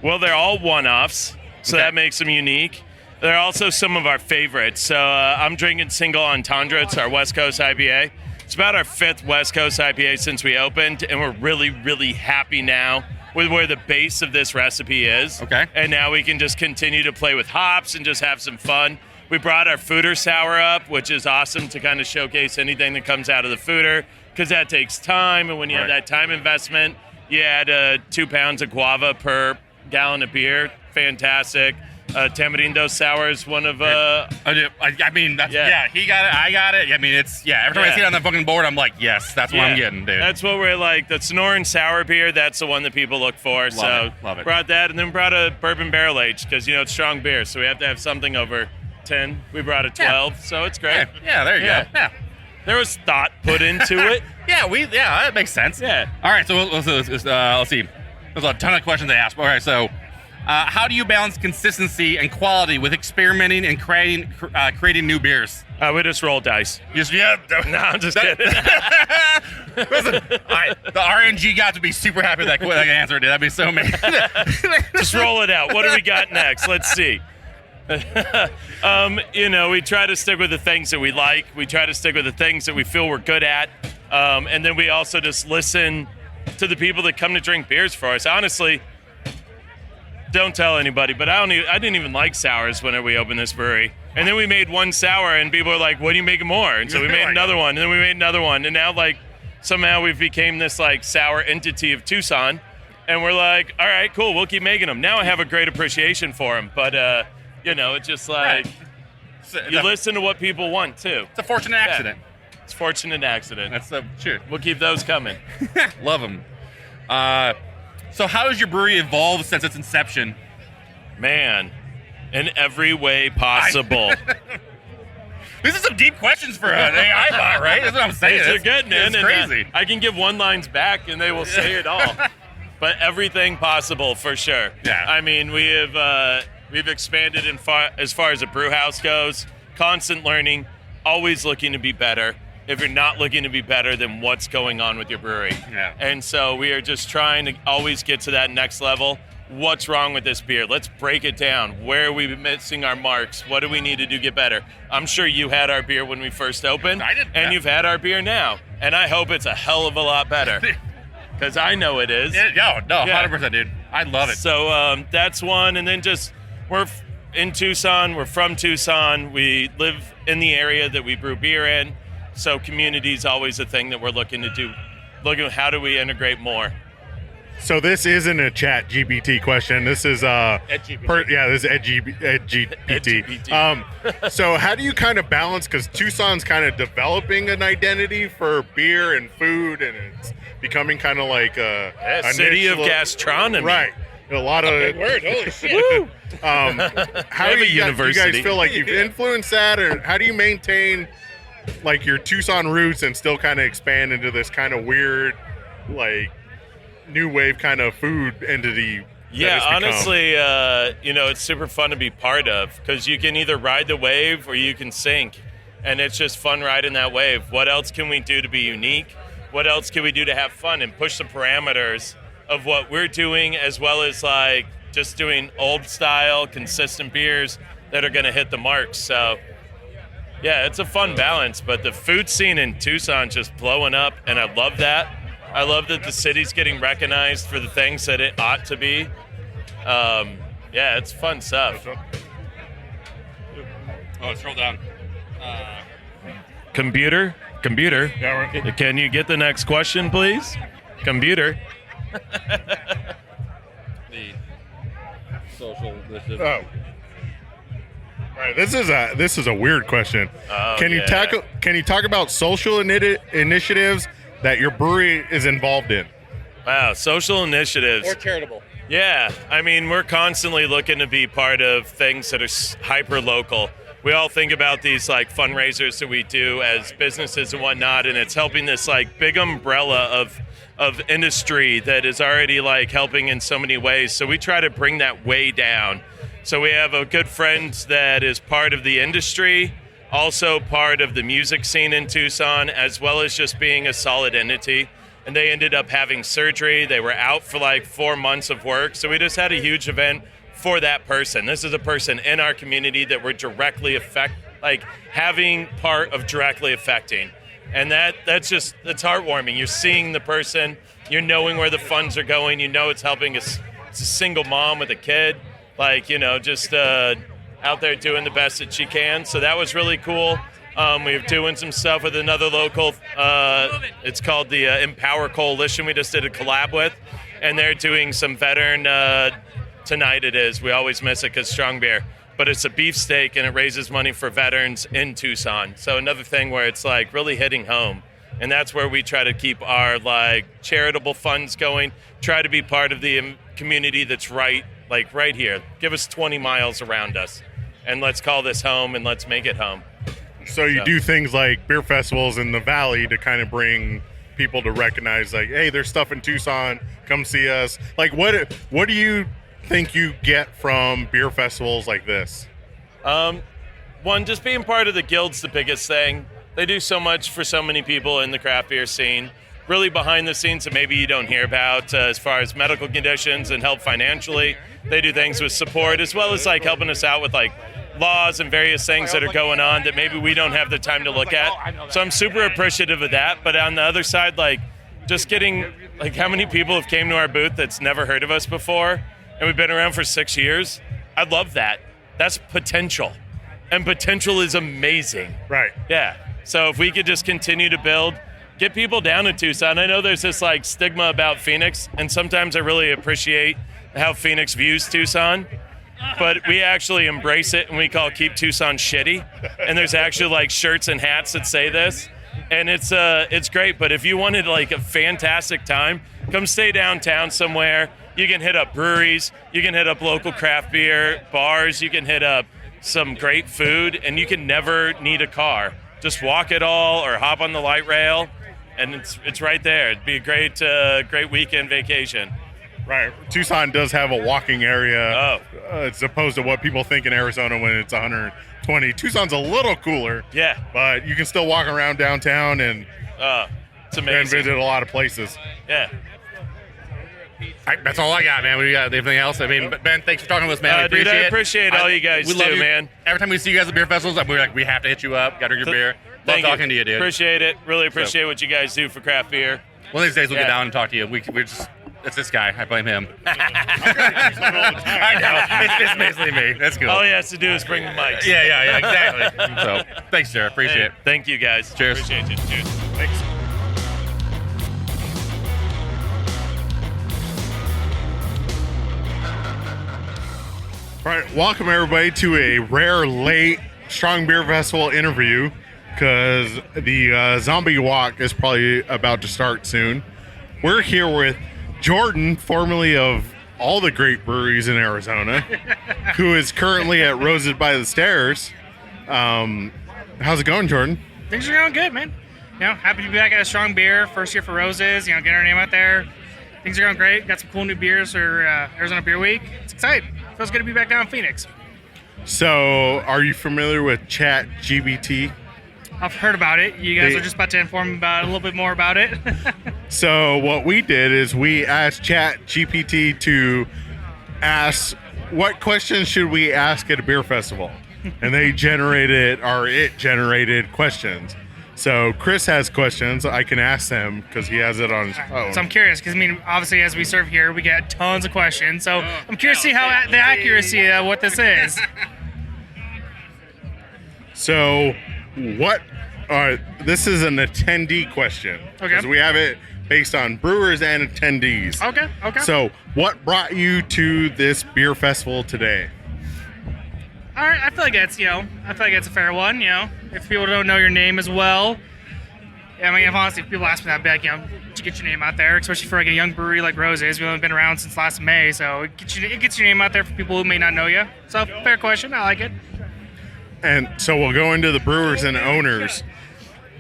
Well, they're all one-offs, so Okay. that makes them unique. They're also some of our favorites. So I'm drinking Single Entendre. It's our West Coast IPA. It's about our 5th West Coast IPA since we opened, and we're really, really happy now with where the base of this recipe is. Okay. And now we can just continue to play with hops and just have some fun. We brought our Fooder Sour up, which is awesome to kind of showcase anything that comes out of the Fooder, because that takes time, and when you have Right. that time investment, you add 2 pounds of guava per gallon of beer. Fantastic. Tamarindo Sour is one of I mean, that's, Yeah. he got it, I got it. I mean, it's, every time I Yeah. see it on the fucking board, I'm like, yes, that's what I'm getting, dude. That's what we're like. The Sonoran Sour beer, that's the one that people look for. Love it. Brought that, and then brought a bourbon barrel aged because, it's strong beer, so we have to have something over 10. We brought a 12, so it's great. yeah, there you Yeah. go. Yeah. There was thought put into it. Yeah, that makes sense. Yeah. All right, so let's see. There's a ton of questions they asked. All right, so how do you balance consistency and quality with experimenting and creating new beers? We just roll dice. Yeah. No, I'm just kidding. Listen, the RNG got to be super happy with that answer, dude. That'd be so amazing. Just roll it out. What do we got next? Let's see. We try to stick with the things that we like. We try to stick with the things that we feel we're good at. And then we also just listen to the people that come to drink beers for us. Honestly, don't tell anybody, but I didn't even like sours whenever we opened this brewery. And then we made one sour, and people were like, "What are you making more?" And so we made another one, and then we made another one, and now somehow we've became this like sour entity of Tucson, and we're like, all right, cool, we'll keep making them. Now I have a great appreciation for them, but it's just like you listen to what people want too. It's a fortunate accident. It's a fortunate accident. That's sure. We'll keep those coming. Love them. So how has your brewery evolved since its inception? Man, in every way possible. These are some deep questions for an AI bot, right? That's what I'm saying. They're good, man. It's crazy. I can give one lines back, and they will say it all. But everything possible, for sure. Yeah. I mean, we've expanded as far as a brew house goes. Constant learning, always looking to be better. If you're not looking to be better, then what's going on with your brewery? Yeah. And so we are just trying to always get to that next level. What's wrong with this beer? Let's break it down. Where are we missing our marks? What do we need to do to get better? I'm sure you had our beer when we first opened. I did. And you've had our beer now. And I hope it's a hell of a lot better. Because I know it is. Yeah, 100%, dude. I love it. So that's one. And then just we're in Tucson. We're from Tucson. We live in the area that we brew beer in. So community is always a thing that we're looking to do. Looking at how do we integrate more. So this isn't a chat GPT question. This is EdGPT. this is EdGPT. So how do you kind of balance, because Tucson's kind of developing an identity for beer and food, and it's becoming kind of like a city of niche gastronomy. Right. A lot of Big word. Holy shit. how do you guys feel like you've influenced that, or how do you maintain like your Tucson roots and still kind of expand into this kind of weird, like, new wave kind of food entity? Yeah, honestly, it's super fun to be part of, because you can either ride the wave or you can sink, and it's just fun riding that wave. What else can we do to be unique? What else can we do to have fun and push the parameters of what we're doing, as well as like just doing old style, consistent beers that are going to hit the marks. So yeah, it's a fun balance, but the food scene in Tucson just blowing up, and I love that. I love that the city's getting recognized for the things that it ought to be. It's fun stuff. Oh, scroll down. Computer, Yeah, can you get the next question, please? Computer. The social initiative. Oh. All right, this is a weird question. Can you talk about social initiatives that your brewery is involved in? Wow, social initiatives. Or charitable. Yeah, I mean, we're constantly looking to be part of things that are hyper local. We all think about these like fundraisers that we do as businesses and whatnot, and it's helping this like big umbrella of industry that is already like helping in so many ways. So we try to bring that way down. So we have a good friend that is part of the industry, also part of the music scene in Tucson, as well as just being a solid entity. And they ended up having surgery. They were out for like 4 months of work. So we just had a huge event for that person. This is a person in our community that we're directly having part of directly affecting. And that's heartwarming. You're seeing the person, you're knowing where the funds are going, you know it's helping it's a single mom with a kid, just out there doing the best that she can. So that was really cool. We're doing some stuff with another local, it's called the Empower Coalition. We just did a collab with, and they're doing some veteran, tonight it is. We always miss it because strong beer. But it's a beefsteak, and it raises money for veterans in Tucson. So another thing where it's like really hitting home. And that's where we try to keep our charitable funds going, try to be part of the community that's right here. Give us 20 miles around us, and let's call this home, and let's make it home. So you do things like beer festivals in the valley to kind of bring people to recognize, like, hey, there's stuff in Tucson, come see us. Like, what do you think you get from beer festivals like this? One, just being part of the guild's the biggest thing. They do so much for so many people in the craft beer scene, really behind the scenes that maybe you don't hear about, as far as medical conditions and help financially. They do things with support, as well as helping us out with laws and various things that are going on that maybe we don't have the time to look at. So I'm super appreciative of that. But on the other side, just getting how many people have came to our booth that's never heard of us before, and we've been around for 6 years. I love that. That's potential, and potential is amazing. Right. Yeah. So if we could just continue to build, get people down to Tucson. I know there's this like stigma about Phoenix, and sometimes I really appreciate how Phoenix views Tucson. But we actually embrace it, and we call Keep Tucson Shitty. And there's actually like shirts and hats that say this, and it's great. But if you wanted like a fantastic time, come stay downtown somewhere. You can hit up breweries, you can hit up local craft beer bars, you can hit up some great food, and you can never need a car. Just walk it all or hop on the light rail, and it's right there. It'd be a great weekend vacation. Right. Tucson does have a walking area as opposed to what people think in Arizona when it's 120. Tucson's a little cooler. Yeah. But you can still walk around downtown and it's amazing. And visit a lot of places. Yeah. That's all I got, man. We got anything else? I mean, Ben, thanks for talking with us, man. Dude, I appreciate all you guys do, man. Every time we see you guys at beer festivals, we're like, we have to hit you up. Got to drink your beer. Love talking to you, dude. Appreciate it. Really appreciate what you guys do for craft beer. One of these days we'll get down and talk to you. We're just, it's this guy. I blame him. I know. It's basically me. That's cool. All he has to do is bring the mics. Yeah, exactly. So, thanks, Jared. Appreciate it. Thank you, guys. Cheers. Appreciate you. Cheers. Thanks. All right, welcome everybody to a rare late Strong Beer Festival interview because the zombie walk is probably about to start soon. We're here with Jordan, formerly of all the great breweries in Arizona, who is currently at Roses by the Stairs. How's it going, Jordan? Things are going good, man. Happy to be back at a Strong Beer. First year for Roses, getting our name out there. Things are going great. Got some cool new beers for Arizona Beer Week. It's exciting. Feels good to be back down in Phoenix. So, are you familiar with ChatGPT? I've heard about it. You guys are just about to inform me about a little bit more about it. So, what we did is we asked ChatGPT to ask what questions should we ask at a beer festival, and it generated questions. So Chris has questions. I can ask them because he has it on his phone. So I'm curious because, obviously as we serve here, we get tons of questions. So I'm curious to see how the accuracy of what this is. So this is an attendee question. Okay. Because we have it based on brewers and attendees. Okay. So what brought you to this beer festival today? All right, I feel like it's a fair one. If people don't know your name as well, if honestly, if people ask me that back, to get your name out there, especially for like a young brewery like Roses, we've only been around since last May, so it gets your name out there for people who may not know you. So fair question, I like it. And so we'll go into the brewers and owners.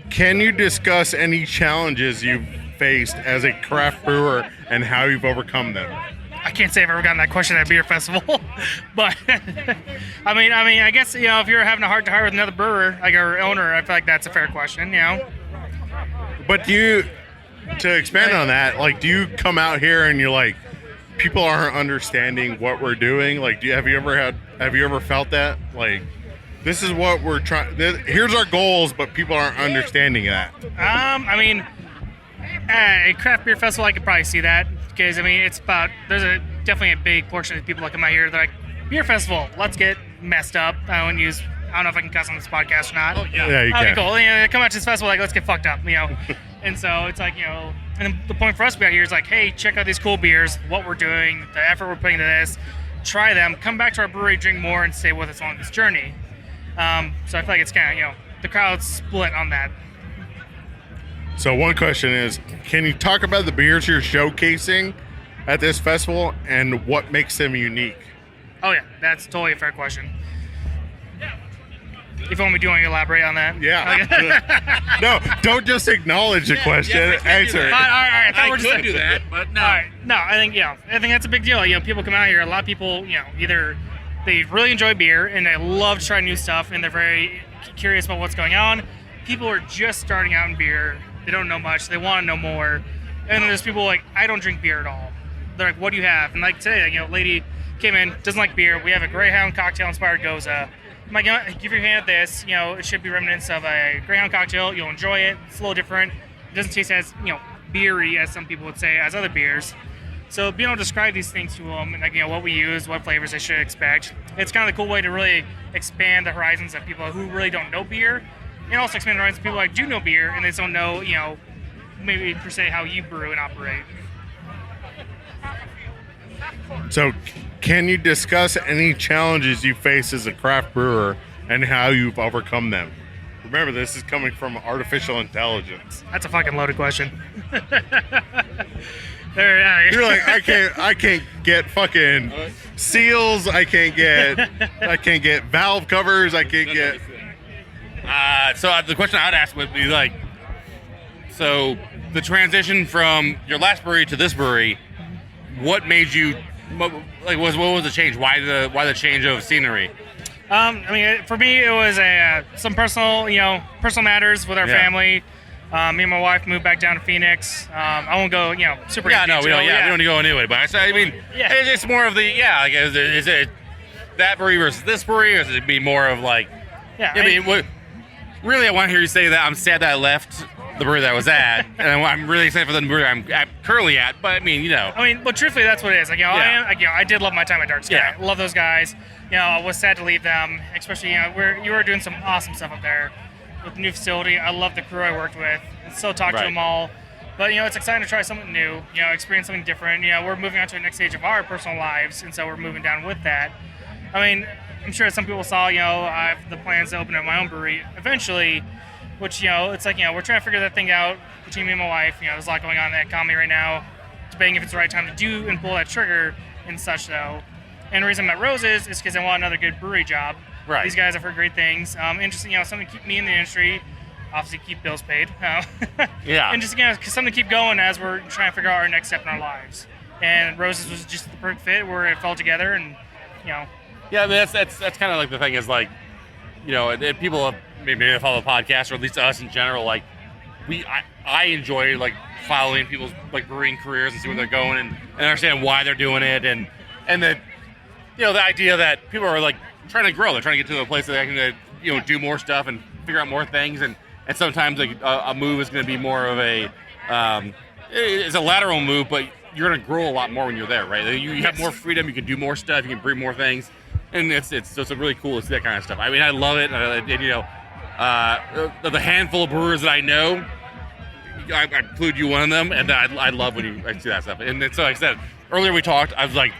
Can you discuss any challenges you've faced as a craft brewer and how you've overcome them? I can't say I've ever gotten that question at a beer festival, but I guess if you're having a heart-to-heart with another brewer, like our owner, I feel like that's a fair question. But to expand on that, like, do you come out here and you're like, people aren't understanding what we're doing? Like, have you ever felt that? Like, this is what we're trying. Here's our goals, but people aren't understanding that. At a craft beer festival, I could probably see that because there's definitely a big portion of people that come out here. They're like, beer festival, let's get messed up. I don't know if I can cuss on this podcast or not. Oh yeah, you can. Cool. They come out to this festival like, let's get fucked up, And so it's like, and the point for us to be out here is like, hey, check out these cool beers, what we're doing, the effort we're putting into this, try them, come back to our brewery, drink more, and stay with us on this journey. So I feel like it's kind of, the crowd's split on that. So one question is, can you talk about the beers you're showcasing at this festival and what makes them unique? Oh yeah, that's totally a fair question. If only, do you want to elaborate on that? Yeah. No, don't just acknowledge the question. Answer it. All right. I could do that, but no. All right. No, I think that's a big deal. People come out here. A lot of people, either they really enjoy beer and they love to try new stuff and they're very curious about what's going on. People are just starting out in beer. They don't know much. They want to know more. And then there's people like, I don't drink beer at all. They're like, what do you have? And like today, lady came in, doesn't like beer. We have a Greyhound cocktail-inspired Goza. I'm like, give your hand at this. It should be reminiscent of a Greyhound cocktail. You'll enjoy it. It's a little different. It doesn't taste as, beery as some people would say, as other beers. So being able to describe these things to them, and what we use, what flavors they should expect, it's kind of the cool way to really expand the horizons of people who really don't know beer, and also expand the horizons of people that do know beer and they just don't know, maybe per se how you brew and operate. So, can you discuss any challenges you face as a craft brewer and how you've overcome them? Remember, this is coming from artificial intelligence. That's a fucking loaded question. You're like, I can't get fucking seals. I can't get valve covers. I can't get. So the question I'd ask would be like, so the transition from your last brewery to this brewery, what made you like? What was the change? Why the change of scenery? I mean, for me, it was some personal matters with our family. Me and my wife moved back down to Phoenix. I won't go, super. Yeah, into no, we don't. detail. Yeah, we don't go into it. But I mean, Yeah. it's more of the Like, is it that brewery versus this brewery, or is it be more of like? Yeah, I mean, really, I want to hear you say that I'm sad that I left the brewery that I was at, and I'm really excited for the brewery I'm currently at. But I mean, but truthfully, that's what it is. Like, I did love my time at Dark Sky. Yeah. I love those guys. I was sad to leave them, especially you were doing some awesome stuff up there with the new facility. I love the crew I worked with. I still talk to them all. But it's exciting to try something new. Experience something different. We're moving on to the next stage of our personal lives, and so we're moving down with that. I mean, I'm sure some people saw. I have the plans to open up my own brewery eventually. Which, it's like, we're trying to figure that thing out between me and my wife. There's a lot going on in the economy right now. Debating if it's the right time to do and pull that trigger and such, though. And the reason I'm at Roses is because I want another good brewery job. Right. These guys have heard great things. And just, something to keep me in the industry. Obviously, keep bills paid. Yeah. And just, something to keep going as we're trying to figure out our next step in our lives. And Roses was just the perfect fit where it fell together and, Yeah, I mean, that's kind of like the thing is like, and people have, maybe they follow the podcast, or at least us in general, like I enjoy like following people's like brewing careers and see where they're going and understand why they're doing it and the the idea that people are like trying to grow, they're trying to get to a place that they can do more stuff and figure out more things and sometimes like a move is going to be more of a it's a lateral move, but you're going to grow a lot more when you're there, right? You have more freedom, you can do more stuff, you can brew more things, and it's really cool to see that kind of stuff. I mean, I love it, and the handful of brewers that I know, I include you one of them, and I love when I see that stuff. And so, like I said earlier, we talked. I was like,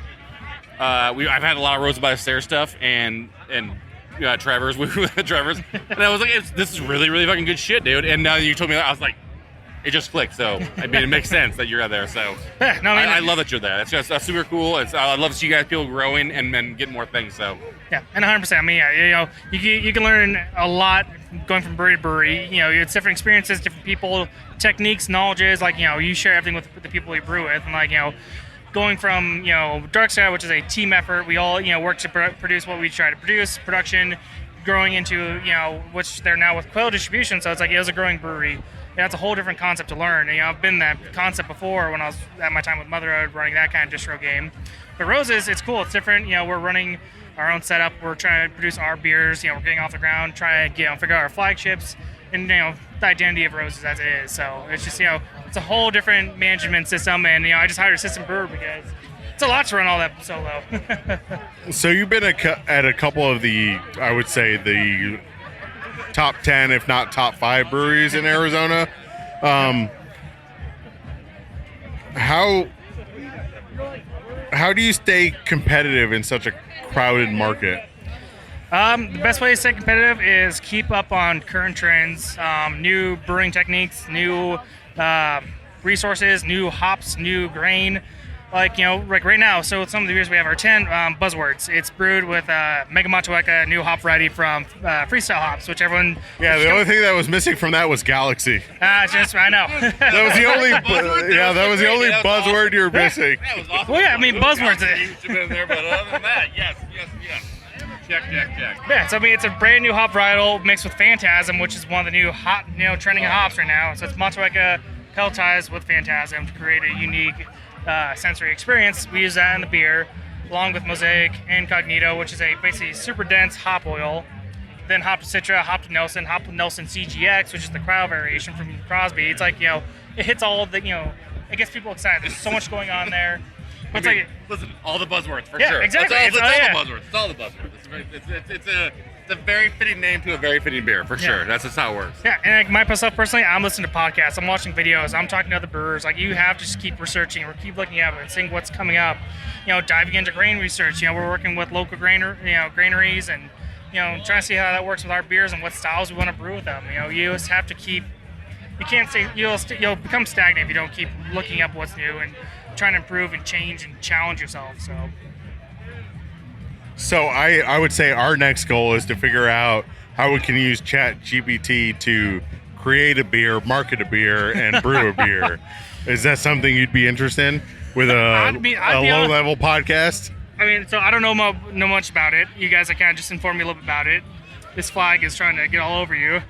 I've had a lot of Roads by the Stairs stuff, and Trevor's with Trevor's, and I was like, this is really, really fucking good shit, dude. And now you told me that, I was like, it just clicked. So I mean, it makes sense that you're out there. So Yeah, no, I mean, I love that you're there. That's super cool. I love to see you guys people growing and getting more things. So yeah, and 100%. I mean, yeah, you can learn a lot going from brewery to brewery. It's different experiences, different people, techniques, knowledges. Like, you share everything with the people you brew with, and like, going from Dark Sky, which is a team effort, we all work to produce what we try to produce, production, growing into which they're now with Quail distribution. So it's like it was a growing brewery. That's a whole different concept to learn. I've been that concept before when I was at my time with Motherhood, running that kind of distro game. But Roses, it's cool. It's different. We're running our own setup. We're trying to produce our beers. We're getting off the ground, trying to figure out our flagships and the identity of Roses as it is. So it's just it's a whole different management system. And I just hired a assistant brewer because it's a lot to run all that solo. So you've been at a couple of the, I would say, the top 10, if not top 5 breweries in Arizona. How do you stay competitive in such a crowded market? The best way to stay competitive is keep up on current trends, new brewing techniques, new resources, new hops, new grain. Like right now, so some of the beers we have are 10 buzzwords. It's brewed with Mega Machueca, new hop variety from Freestyle Hops, which everyone. Yeah, the only thing that was missing from that was Galaxy. I know. That was the only. That was the only buzzword you were missing. that was awesome. Well, yeah, I mean buzzwords. in there, but other than that, yes. Check. Yeah, so I mean it's a brand new hop varietal mixed with Phantasm, which is one of the new hot, trending hops right now. So it's Machueca pelletized with Phantasm to create a unique sensory experience. We use that in the beer, along with Mosaic Incognito, which is a basically super dense hop oil. Then hop to Citra, hop to Nelson CGX, which is the cryo variation from Crosby. It's like it hits all of the it gets people excited. There's so much going on there. But Listen, all the buzzwords for Yeah, sure. exactly. It's all the buzzwords. It's all the buzzwords. It's a very fitting name to a very fitting beer, for sure. That's just how it works. Yeah, and like myself personally, I'm listening to podcasts, I'm watching videos, I'm talking to other brewers. Like, you have to just keep researching or keep looking up and seeing what's coming up. Diving into grain research. We're working with local graineries and trying to see how that works with our beers and what styles we want to brew with them. You just have to keep. You can't say you'll become stagnant if you don't keep looking up what's new and trying to improve and change and challenge yourself. So I would say our next goal is to figure out how we can use Chat GPT to create a beer, market a beer, and brew a beer. Is that something you'd be interested in with a low-level podcast? I mean, so I don't know much about it. You guys are kind of just informed me a little bit about it. This flag is trying to get all over you.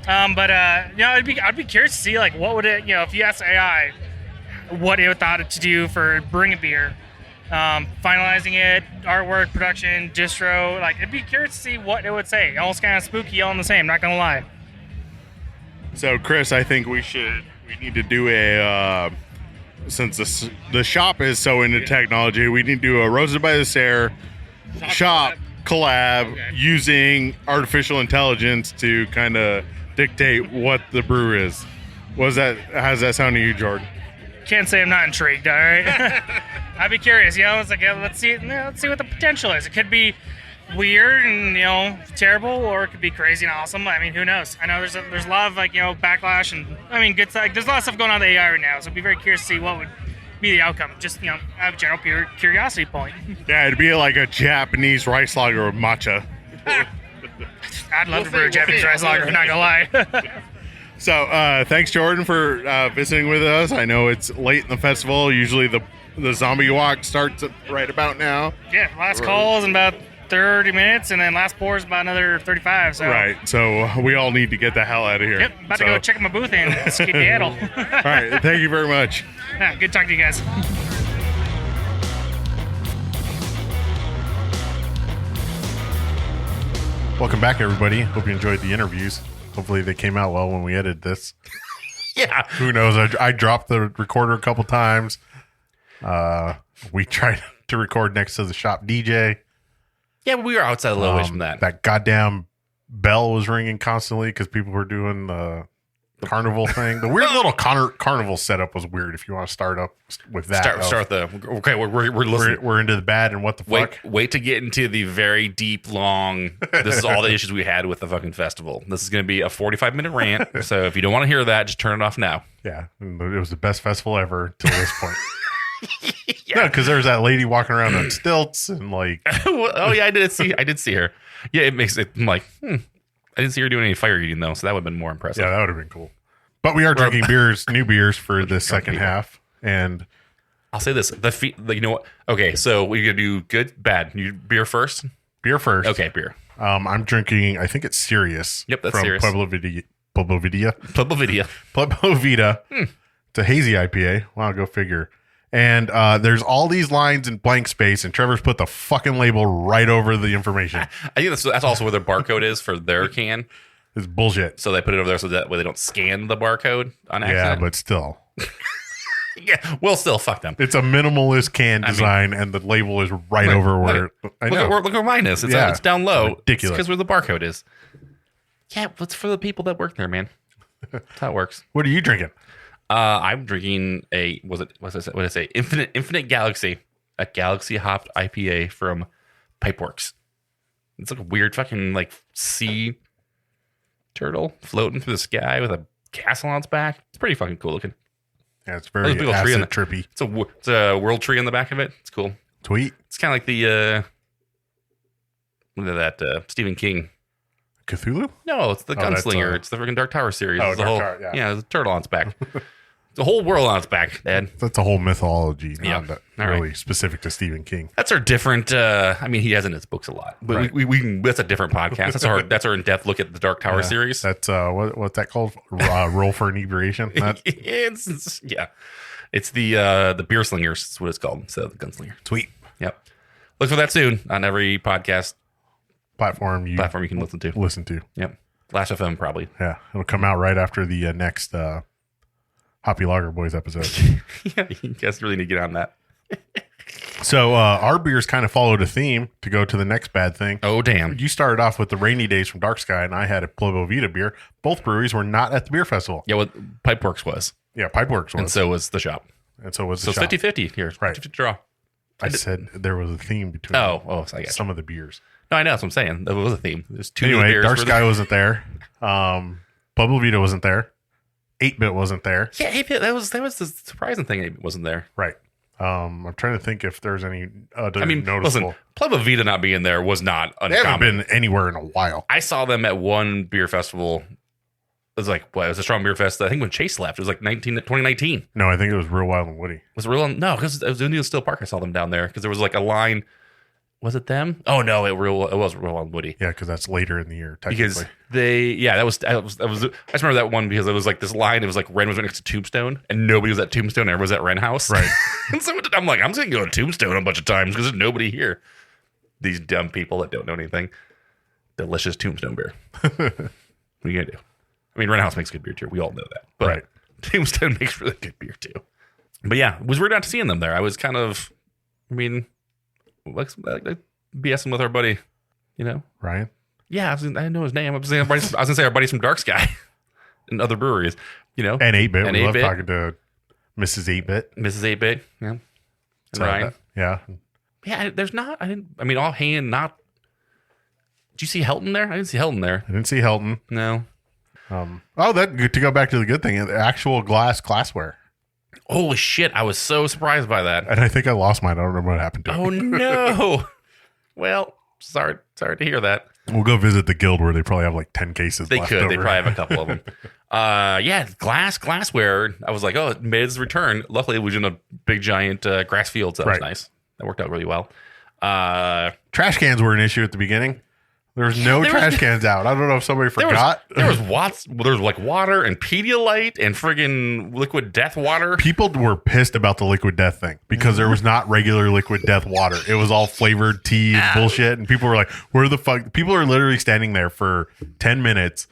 I'd be curious to see, like, what would it, if you asked AI what it thought it to do for brewing a beer, finalizing it, artwork, production, distro, like, I'd be curious to see what it would say. Almost kind of spooky, all in the same, not gonna lie. So, Chris, I think we need to do a, since the shop is so into technology, we need to do a Roasted by the Sayre shop collab using artificial intelligence to kind of dictate what the brew is. How's that sound to you, Jordan? Can't say I'm not intrigued. All right, I'd be curious. It's like, let's see what the potential is. It could be weird and terrible, or it could be crazy and awesome. I mean, who knows? I know there's a lot of backlash, and I mean, good. There's a lot of stuff going on with AI right now, so I'd be very curious to see what would be the outcome. Just out of general pure curiosity point. Yeah, it'd be like a Japanese rice lager with matcha. I'd love to brew a Japanese rice lager. Not gonna lie. So, thanks, Jordan, for visiting with us. I know it's late in the festival. Usually the zombie walk starts right about now. Yeah, last call is in about 30 minutes, and then last pour is about another 35. So. Right, so we all need to get the hell out of here. Yep, about to go check my booth in Seattle. All right, thank you very much. Yeah, good talking to you guys. Welcome back, everybody. Hope you enjoyed the interviews. Hopefully they came out well when we edited this. Yeah. Who knows? I dropped the recorder a couple times. We tried to record next to the shop DJ. Yeah, but we were outside a little ways from that. That goddamn bell was ringing constantly because people were doing the carnival thing. The weird little carnival setup was weird. If you want to start up with that, we're listening. We're into the bad and what the fuck. Wait to get into the very deep, long. This is all the issues we had with the fucking festival. This is going to be a 45-minute rant. So if you don't want to hear that, just turn it off now. Yeah, it was the best festival ever till this point. Yeah, because there's that lady walking around on stilts and like. Oh yeah, I did see her. Yeah, it makes it. I'm like, I didn't see her doing any fire eating though, so that would have been more impressive. Yeah, that would have been cool. But we are drinking new beers for the second half, and I'll say this: you know what? Okay, so we're gonna do good, bad. You beer first. Beer first. Okay, beer. I'm drinking. I think it's Sirius. Yep, that's from Sirius. Pueblo Vita. Hmm. It's a hazy IPA. Wow, go figure. And there's all these lines in blank space, and Trevor's put the fucking label right over the information. I think that's also where their barcode is for their can. It's bullshit. So they put it over there so that way they don't scan the barcode on accident. Yeah, but still. Yeah, well, still, fuck them. It's a minimalist can design, and the label is right over where. I know. Look where mine is. It's down low. It's ridiculous. Because where the barcode is. Yeah, it's for the people that work there, man. That's how it works. What are you drinking? I'm drinking what did I say? Infinite Galaxy, a Galaxy hopped IPA from Pipeworks. It's like a weird fucking like sea turtle floating through the sky with a castle on its back. It's pretty fucking cool looking. Yeah, it's very acid trippy. It's a world tree on the back of it. It's cool. Sweet. It's kind of like the Stephen King. Cthulhu? No, it's the Gunslinger. It's the freaking Dark Tower series. Oh, Dark Tower, yeah. There's a turtle on its back. The whole world on its back, Dad. That's a whole mythology. Yeah. Not really specific to Stephen King. That's our different. He has in his books a lot, but right. we that's a different podcast. That's our in depth look at the Dark Tower series. That's what's that called? Roll for inebriation. It's the Beer Slingers. That's what it's called. So the Gunslinger. Sweet. Yep. Look for that soon on every podcast platform you can listen to. Yep. Last FM probably. Yeah, it'll come out right after the next Hoppy Lager Boys episode. Yeah, you guys really need to get on that. So our beers kind of followed a theme to go to the next bad thing. Oh, damn. You started off with the Rainy Days from Dark Sky, and I had a Pueblo Vita beer. Both breweries were not at the beer festival. Yeah, what Pipeworks was. Yeah, Pipeworks was. And so was the shop. And so was So the shop. 50-50 here. Right. 50-50 draw. I said there was a theme between So I got some of the beers. No, I know. That's what I'm saying. There was a theme. There's two Anyway, beers. Dark Sky wasn't there. Pueblo Vita wasn't there. 8-Bit wasn't there. Yeah, 8-Bit, that was the surprising thing. 8-Bit wasn't there. Right. I'm trying to think if there's any other I mean, noticeable. listen, Pueblo Vita not being there was not They haven't uncommon. been anywhere in a while. I saw them at one beer festival. It was like, what? It was a strong beer fest. I think when Chase left, it was like 2019. No, I think it was Real Wild and Woody. Was it real? No, because it was Indian Steel Park. I saw them down there because there was like a line. Was it them? Oh no, it was Real Wild and Woody. Yeah, because that's later in the year, technically. Because that was. I just remember that one because it was like this line. It was like Wren was right next to Tombstone, and nobody was at Tombstone. Everyone was at Wren House. Right. And so I'm like, I'm just gonna go to Tombstone a bunch of times because there's nobody here. These dumb people that don't know anything. Delicious Tombstone beer. What are you gonna do? I mean, Wren House makes good beer too. We all know that. But Right. Tombstone makes really good beer too. But yeah, it was weird not seeing them there. I was kind of, I mean, like BSing with our buddy, you know. Ryan? Yeah, I know his name. I was gonna say our buddies from Dark Sky and other breweries, you know. And 8-Bit. And We love 8-Bit. talking to Mrs. 8-Bit. Mrs. 8-Bit, yeah. And So Ryan. yeah. Yeah, there's not. I mean, offhand, not. Did you see Helton there? I didn't see Helton there. I didn't see Helton. No. To go back to the good thing, the actual glassware. Holy shit! I was so surprised by that. And I think I lost mine. I don't know what happened to it. Oh no. Well, sorry to hear that. We'll go visit the guild where they probably have like 10 cases They left could. over. They probably have a couple of them. Yeah, glassware. I was like, oh, it made its return. Luckily, it was in a big giant grass field, so that was Right. nice. That worked out really well. Trash cans were an issue at the beginning. There was no trash cans out. I don't know if somebody forgot. There was like water and Pedialyte and friggin' liquid death water. People were pissed about the liquid death thing because there was not regular liquid death water. It was all flavored tea and bullshit. And people were like, where the fuck? People are literally standing there for 10 minutes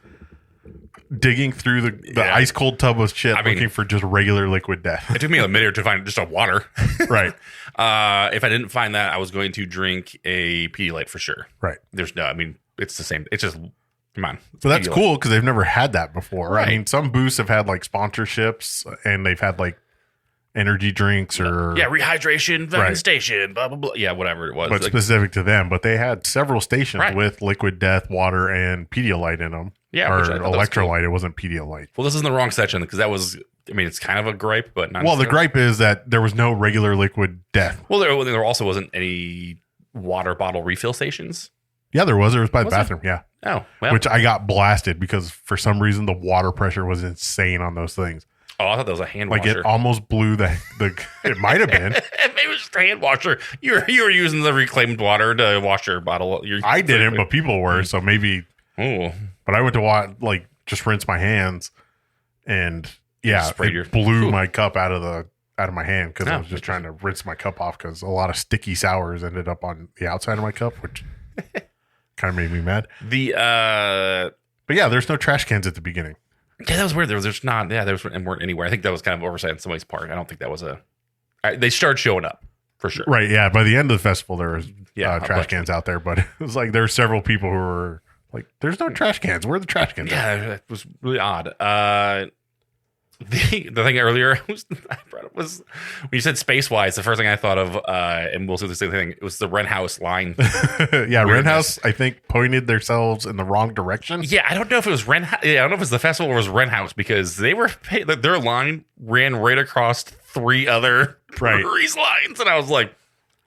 digging through the ice cold tub of shit looking for just regular liquid death. It took me a minute to find just a water. Right. If I didn't find that, I was going to drink a Pedialyte for sure. Right. It's the same. It's just, come on. So that's cool because they've never had that before. Right. I mean, some booths have had like sponsorships and they've had like energy drinks or rehydration, fucking Right. station, blah blah blah. Yeah, whatever it was. but Like, specific to them. But they had several stations Right. with liquid death water and Pedialyte in them. Yeah, or which I thought that was electrolyte. It wasn't Pedialyte. well, this is in the wrong section because that was. I mean, it's kind of a gripe, but not. Well, the necessarily. gripe is that there was no regular liquid death. Well, there also wasn't any water bottle refill stations. Yeah, there was. It was by the Was there? bathroom. Yeah. Oh, well. Which I got blasted because for some reason the water pressure was insane on those things. I thought that was a hand Like washer. it almost blew the it might have been. Maybe it was just a hand washer. You were using the reclaimed water to wash your bottle. I didn't, but people were, so maybe. Oh, But I went to just rinse my hands, and Sprayed it blew my cup out of my hand because I was just trying to rinse my cup off because a lot of sticky sours ended up on the outside of my cup, which kind of made me mad. But yeah, there's no trash cans at the beginning. Yeah, that was weird. There's not. Yeah, there weren't anywhere. I think that was kind of oversight on somebody's part. I don't think that was they started showing up for sure. Right? Yeah. By the end of the festival, there was a trash bunch. cans out there, but it was like there were several people who were like, "There's no trash cans. Where are the trash cans?" at?" Yeah, it was really odd. The thing earlier I brought up was when you said space wise. The first thing I thought of, and we'll see the same thing. It was the Wren House line. Yeah, Wren House, I think, pointed themselves in the wrong direction. Yeah, I don't know if it was Wren. Yeah, I don't know if it was the festival or it was Wren House because they were their line ran right across 3 other breweries' lines, and I was like,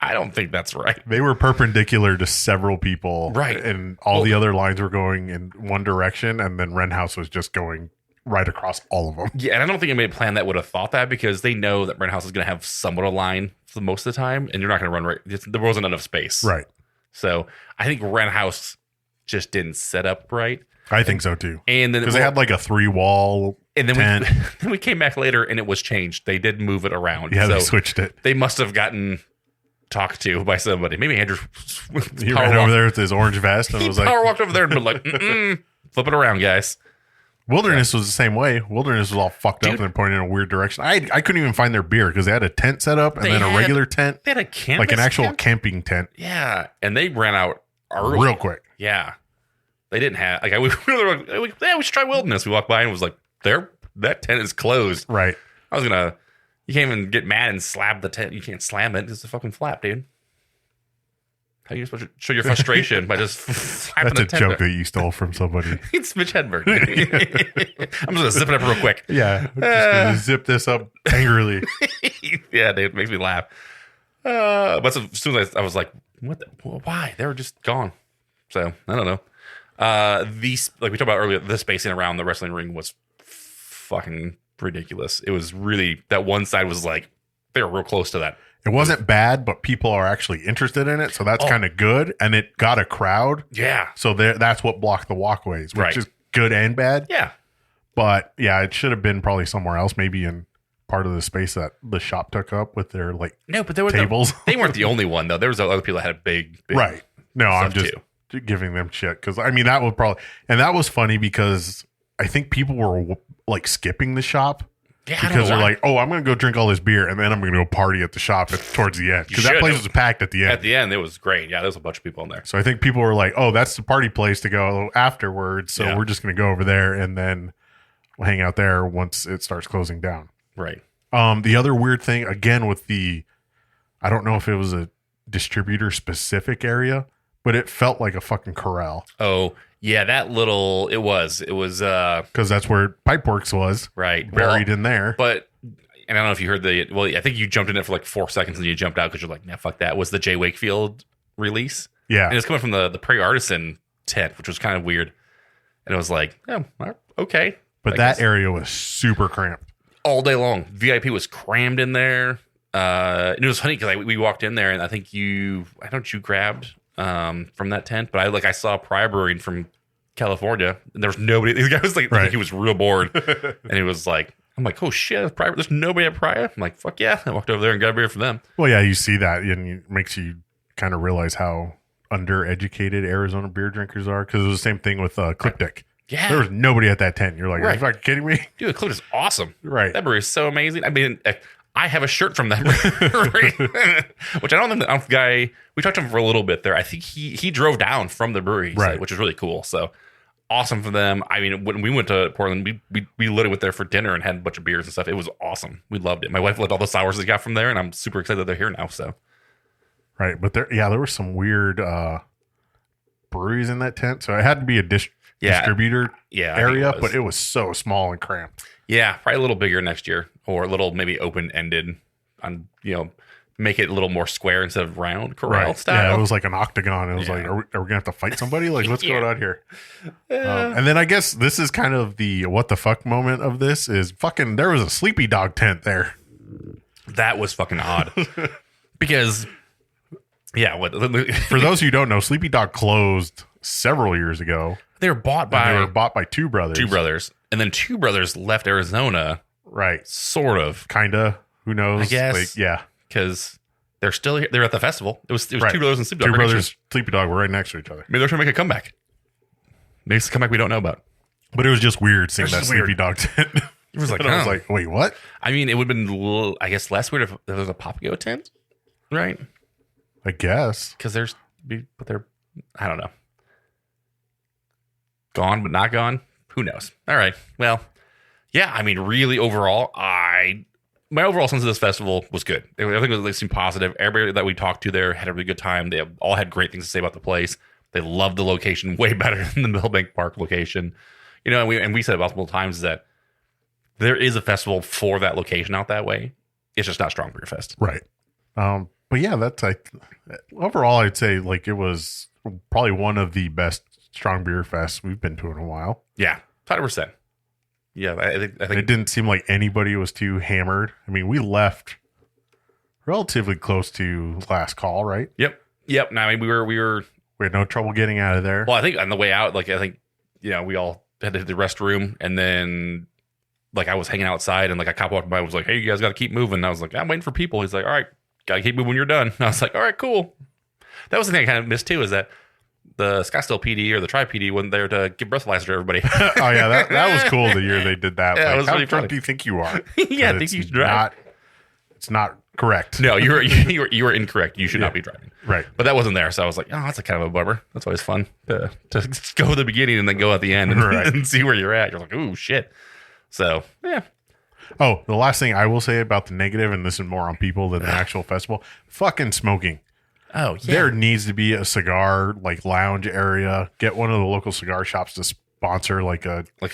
I don't think that's right. They were perpendicular to several people, Right. And all the other lines were going in one direction, and then Wren House was just going right across all of them. Yeah, and I don't think anybody planned that would have thought that because they know that Wren House is going to have somewhat a line for most of the time, and you're not going to run right. There wasn't enough space, Right. So I think Wren House just didn't set up right. I think so too. And then Because they had like a 3-wall and then tent. then we came back later and it was changed. They did move it around. Yeah, so they switched it. They must have gotten talked to by somebody. Maybe Andrew He ran over there with his orange vest and was like, power walked over there and been like, flip it around, guys. Wilderness was the same way. Wilderness was all fucked up Dude. and pointing in a weird direction. I couldn't even find their beer because they had a tent set up and They then a had- regular tent, They had a campus like an actual tent? camping tent, Yeah, and they ran out early. real quick. Yeah, they didn't have like we were like, yeah, we should try Wilderness. We walked by and it was like, that tent is closed. Right. I was gonna, you can't even get mad and slap the tent. You can't slam it. It's a fucking flap, dude. How are you supposed to show your frustration by just flapping That's a the tent? joke that you stole from somebody. It's Mitch Hedberg. I'm just gonna zip it up real quick. Yeah. I'm just going to zip this up angrily. Yeah, dude, it makes me laugh. But as soon as I was like, what? Why? They were just gone. So I don't know. These, like we talked about earlier, the spacing around the wrestling ring was fucking ridiculous. It was really, that one side was like, they were real close to that. It wasn't bad, but people are actually interested in it. So that's kind of good. And it got a crowd. Yeah. So that's what blocked the walkways, which Right. is good and bad. Yeah. But yeah, it should have been probably somewhere else, maybe in part of the space that the shop took up with their like No, but there were tables. They weren't the only one though. There was other people that had a big Right. No, I'm stuff, just too. giving them shit because I mean that would probably, and that was funny because I think people were like skipping the shop Yeah, I don't because know they're why. like, oh, I'm going to go drink all this beer and then I'm going to go party at the shop towards the end because that should. place was packed at the end. At the end, it was great. Yeah, there was a bunch of people in there. So I think people were like, oh, that's the party place to go afterwards. So Yeah. we're just going to go over there and then we'll hang out there once it starts closing down. Right. The other weird thing, again, with I don't know if it was a distributor specific area, but it felt like a fucking corral Oh, yeah, it was because that's where Pipeworks was right. buried Well, in there. But, and I don't know if you heard I think you jumped in it for like 4 seconds and you jumped out because you're like, nah, fuck that. Was the Jay Wakefield release. Yeah. And it's coming from the Prairie Artisan tent, which was kind of weird. And it was like, oh, okay. But I that guess. area was super cramped. All day long. VIP was crammed in there. And it was funny because we walked in there and I think you grabbed from that tent, but I saw Pryor Brewing from California and there was nobody. The guy was like, I Right. think he was real bored. And he was like, I'm like, oh shit, Pryor, there's nobody at Pryor. I'm like, fuck yeah. I walked over there and got a beer for them. Well, yeah, you see that and it makes you kind of realize how undereducated Arizona beer drinkers are because it was the same thing with Cliptic. Yeah. There was nobody at that tent. You're like, are Right. you fucking kidding me? Dude, the Clip is awesome. Right. That brewery is so amazing. I mean, I have a shirt from that brewery, which I don't think the guy, we talked to him for a little bit there. I think he drove down from the brewery, Right. which is really cool. So awesome for them. I mean, when we went to Portland, we literally went there for dinner and had a bunch of beers and stuff. It was awesome. We loved it. My wife loved all the sours they got from there, and I'm super excited that they're here now. So Right. But there were some weird breweries in that tent. So it had to be a distributor yeah, I think area, was. but it was so small and cramped. Yeah, probably a little bigger next year, or a little maybe open ended on make it a little more square instead of round corral style. Yeah, it was like an octagon. It was Yeah. like, are we going to have to fight somebody? Like, what's Yeah. going on here? And then I guess this is kind of the what the fuck moment of this is fucking, there was a Sleepy Dog tent there. That was fucking odd because For those who don't know, Sleepy Dog closed several years ago. they were bought And by they were bought by two brothers. and then two brothers left Arizona, Right. sort of, Kinda. Who knows? I guess. Like, yeah. because they're still here. They're at the festival. It was Right. two brothers and Sleepy Two Dog. brothers, Sleepy Dog were right next to each other. Maybe they're trying to make a comeback. Maybe it's a comeback we don't know about. But it was just weird seeing It's that just Sleepy weird. Dog tent. It was like, And I was oh. like, wait, what? I mean, it would have been a little, I guess, less weird if there was a Papago tent, right? I guess. Because but they're, I don't know, gone but not gone. Who knows? All right. Well, yeah. I mean, really, overall, my overall sense of this festival was good. Everything they seemed positive. Everybody that we talked to there had a really good time. They all had great things to say about the place. They loved the location way better than the Millbank Park location. And we said it multiple times that there is a festival for that location out that way. It's just not Strong Beer Fest. Right. But yeah, overall, I'd say like it was probably one of the best strong beer fests we've been to in a while. Yeah, 100%. Yeah, I think It didn't seem like anybody was too hammered. I mean, we left relatively close to last call, right? Yep. No, I mean, we were. We had no trouble getting out of there. Well, I think on the way out, we all had to hit the restroom, and then I was hanging outside, and a cop walked by and was like, "Hey, you guys got to keep moving." And I was like, "I'm waiting for people." He's like, "All right, got to keep moving when you're done." And I was like, "All right, cool." That was the thing I kind of missed too, is that the Scottsdale PD or the Tri PD went there to give breathalyzer to everybody. Oh yeah, that was cool the year they did that. Yeah, it was how really drunk funny. do you think you are? Yeah, I think It's you should drive. It's not correct. No, you were incorrect. You should not be driving. Right. But that wasn't there, so I was like, oh, that's a kind of a bummer. That's always fun to go at the beginning and then go at the end and, Right. and see where you're at. You're like, ooh, shit. So yeah. Oh, the last thing I will say about the negative, and this is more on people than the actual festival, fucking smoking. Oh yeah. There needs to be a cigar like lounge area. Get one of the local cigar shops to sponsor like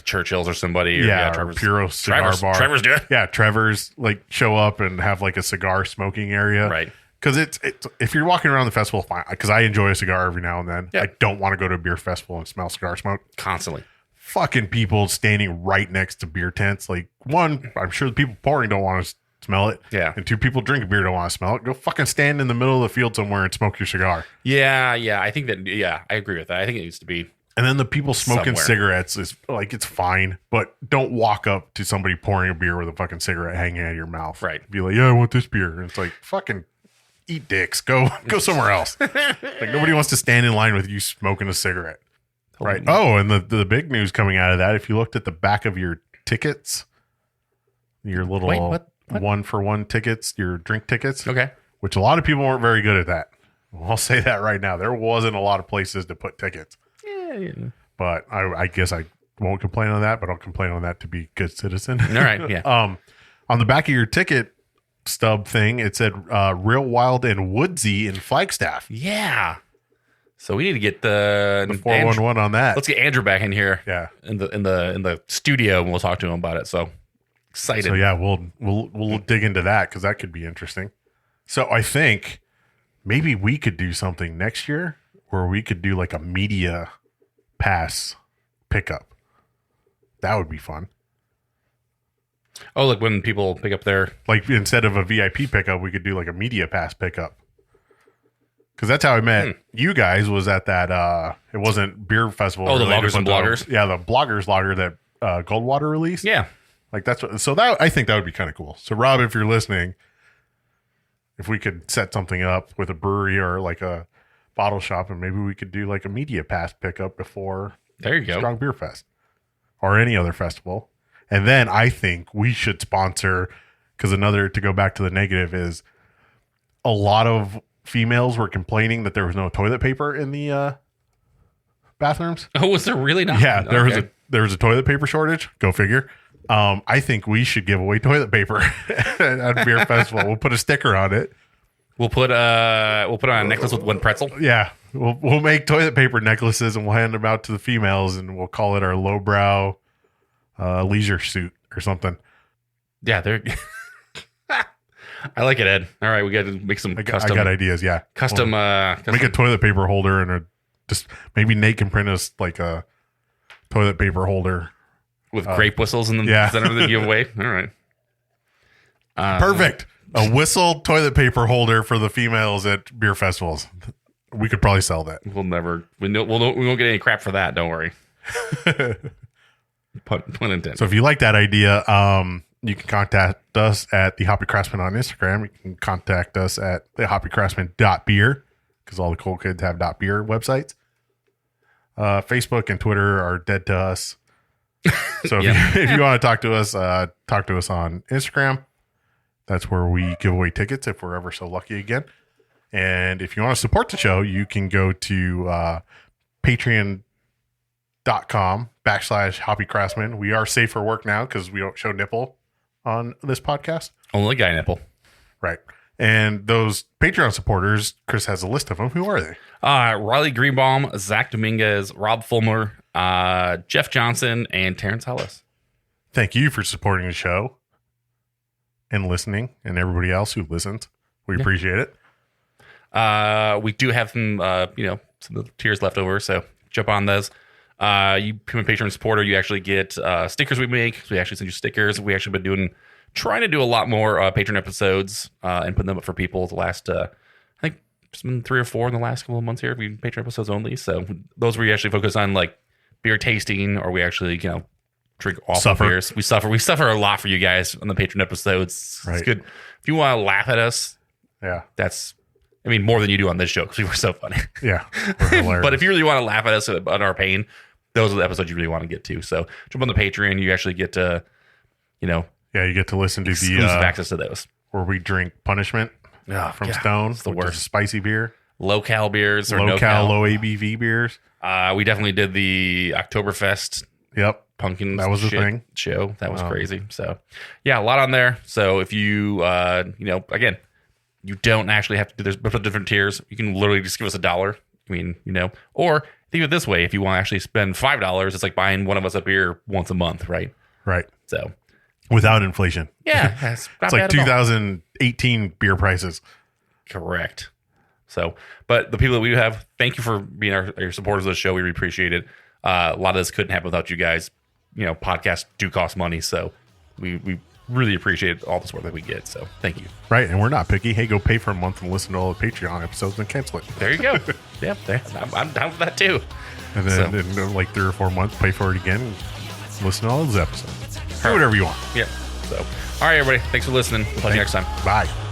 Churchill's or somebody. Or, or Trevor's. Puro cigar bar. Trevor's do it. Yeah, Trevor's like show up and have like a cigar smoking area. Right. Because it's if you're walking around the festival, fine. Because I enjoy a cigar every now and then. Yeah. I don't want to go to a beer festival and smell cigar smoke. Constantly. Fucking people standing right next to beer tents. Like, one, I'm sure the people pouring don't want to smell it. Yeah. And two, people drinking beer don't want to smell it. Go fucking stand in the middle of the field somewhere and smoke your cigar. Yeah. I think that. Yeah, I agree with that. I think it needs to be. And then the people smoking Somewhere. cigarettes is like, it's fine, but don't walk up to somebody pouring a beer with a fucking cigarette hanging out of your mouth. Right. Be like, yeah, I want this beer. And it's like, fucking eat dicks. Go somewhere else. Like, nobody wants to stand in line with you smoking a cigarette. Right. Oh, and the big news coming out of that, if you looked at the back of your tickets, your little Wait, what? 1-for-1 tickets, your drink tickets, Okay. which a lot of people weren't very good at that. I'll say that right now. There wasn't a lot of places to put tickets. Yeah. But I guess I won't complain on that, but I'll complain on that to be a good citizen. All right. Yeah. On the back of your ticket stub thing, it said Real Wild and Woodsy in Flagstaff. Yeah. So we need to get the 411 on that. Let's get Andrew back in here. Yeah. In the studio, and we'll talk to him about it. So excited. So yeah, we'll dig into that because that could be interesting. So I think maybe we could do something next year where we could do like a media pass pickup. That would be fun. Oh, like when people pick up their Like instead of a VIP pickup, we could do like a media pass pickup. Because that's how I met you guys, was at that it wasn't beer festival. Oh, the related, Loggers and but Bloggers? Yeah, the Bloggers Logger that Goldwater released. yeah. Like that's what, so that I think that would be kind of cool. So Rob, if you're listening, if we could set something up with a brewery or like a bottle shop, and maybe we could do like a media pass pickup before There you go. Strong Beer Fest or any other festival. And then I think we should sponsor, because another, to go back to the negative, is a lot of females were complaining that there was no toilet paper in the bathrooms. Oh, was there really not? Yeah, Okay. there was a toilet paper shortage. Go figure. I think we should give away toilet paper at Beer Festival. We'll put a sticker on it. We'll put on a necklace with one pretzel. Yeah, we'll make toilet paper necklaces and we'll hand them out to the females, and we'll call it our lowbrow leisure suit or something. Yeah, they're. I like it, Ed. All right, we got to make some I custom. got ideas. Yeah, Custom. Make a toilet paper holder and just maybe Nate can print us like a toilet paper holder with grape whistles in the center of the giveaway. All right. Perfect. A whistle toilet paper holder for the females at beer festivals. We could probably sell that. We won't get any crap for that. Don't worry. Pun intended. So if you like that idea, you can contact us at the Hoppy Craftsmen on Instagram. You can contact us at the hoppycraftsman.beer, because all the cool kids have .beer websites. Facebook and Twitter are dead to us. So if you want to talk to us on Instagram. That's where we give away tickets if we're ever so lucky again. And if you want to support the show, you can go to patreon.com/Hoppy Craftsman. We are safe for work now because we don't show nipple on this podcast. Only guy nipple. Right. And those Patreon supporters, Chris has a list of them. Who are they? Riley Greenbaum, Zach Dominguez, Rob Fulmer, Jeff Johnson, and Terrence Hollis. Thank you for supporting the show and listening, and everybody else who listens. We appreciate it. We do have some, some tiers left over, so jump on those. You become a Patreon supporter, you actually get stickers we make. So we actually send you stickers. We actually been trying to do a lot more Patreon episodes and putting them up for people. The last, I think, it's been 3 or 4 in the last couple of months here. We Patreon episodes only. So those where you actually focus on like beer tasting, or we actually, drink awful beers. We suffer a lot for you guys on the Patreon episodes. Right. It's good. If you want to laugh at us, yeah, that's I mean, more than you do on this show because we were so funny. Yeah. We're hilarious. But if you really want to laugh at us at our pain, those are the episodes you really want to get to. So jump on the Patreon. You actually get to, you get to listen to exclusive access to those. where we drink Punishment from Stone. It's the which is worst. a spicy beer. Low-cal beers or Low-cal, low ABV beers. We definitely did the Oktoberfest Yep. pumpkin. That was the shit thing. show. That was crazy. So, yeah, a lot on there. So if you, again, you don't actually have to do there's a bunch of different tiers. You can literally just give us $1. I mean, or think of it this way: if you want to actually spend $5, it's like buying one of us a beer once a month, right? Right. So without inflation. yeah, it's like 2018 beer prices. Correct. So, but the people that we have, thank you for being our supporters of the show. We really appreciate it. A lot of this couldn't happen without you guys. Podcasts do cost money, so we really appreciate all the support that we get. So, thank you. Right, and we're not picky. Hey, go pay for a month and listen to all the Patreon episodes and cancel it. There you go. Yeah, I'm down with that too. And then in like 3 or 4 months, pay for it again and listen to all those episodes. Do whatever you want. Yeah. So, all right, everybody. Thanks for listening. We'll talk to you next time. Bye.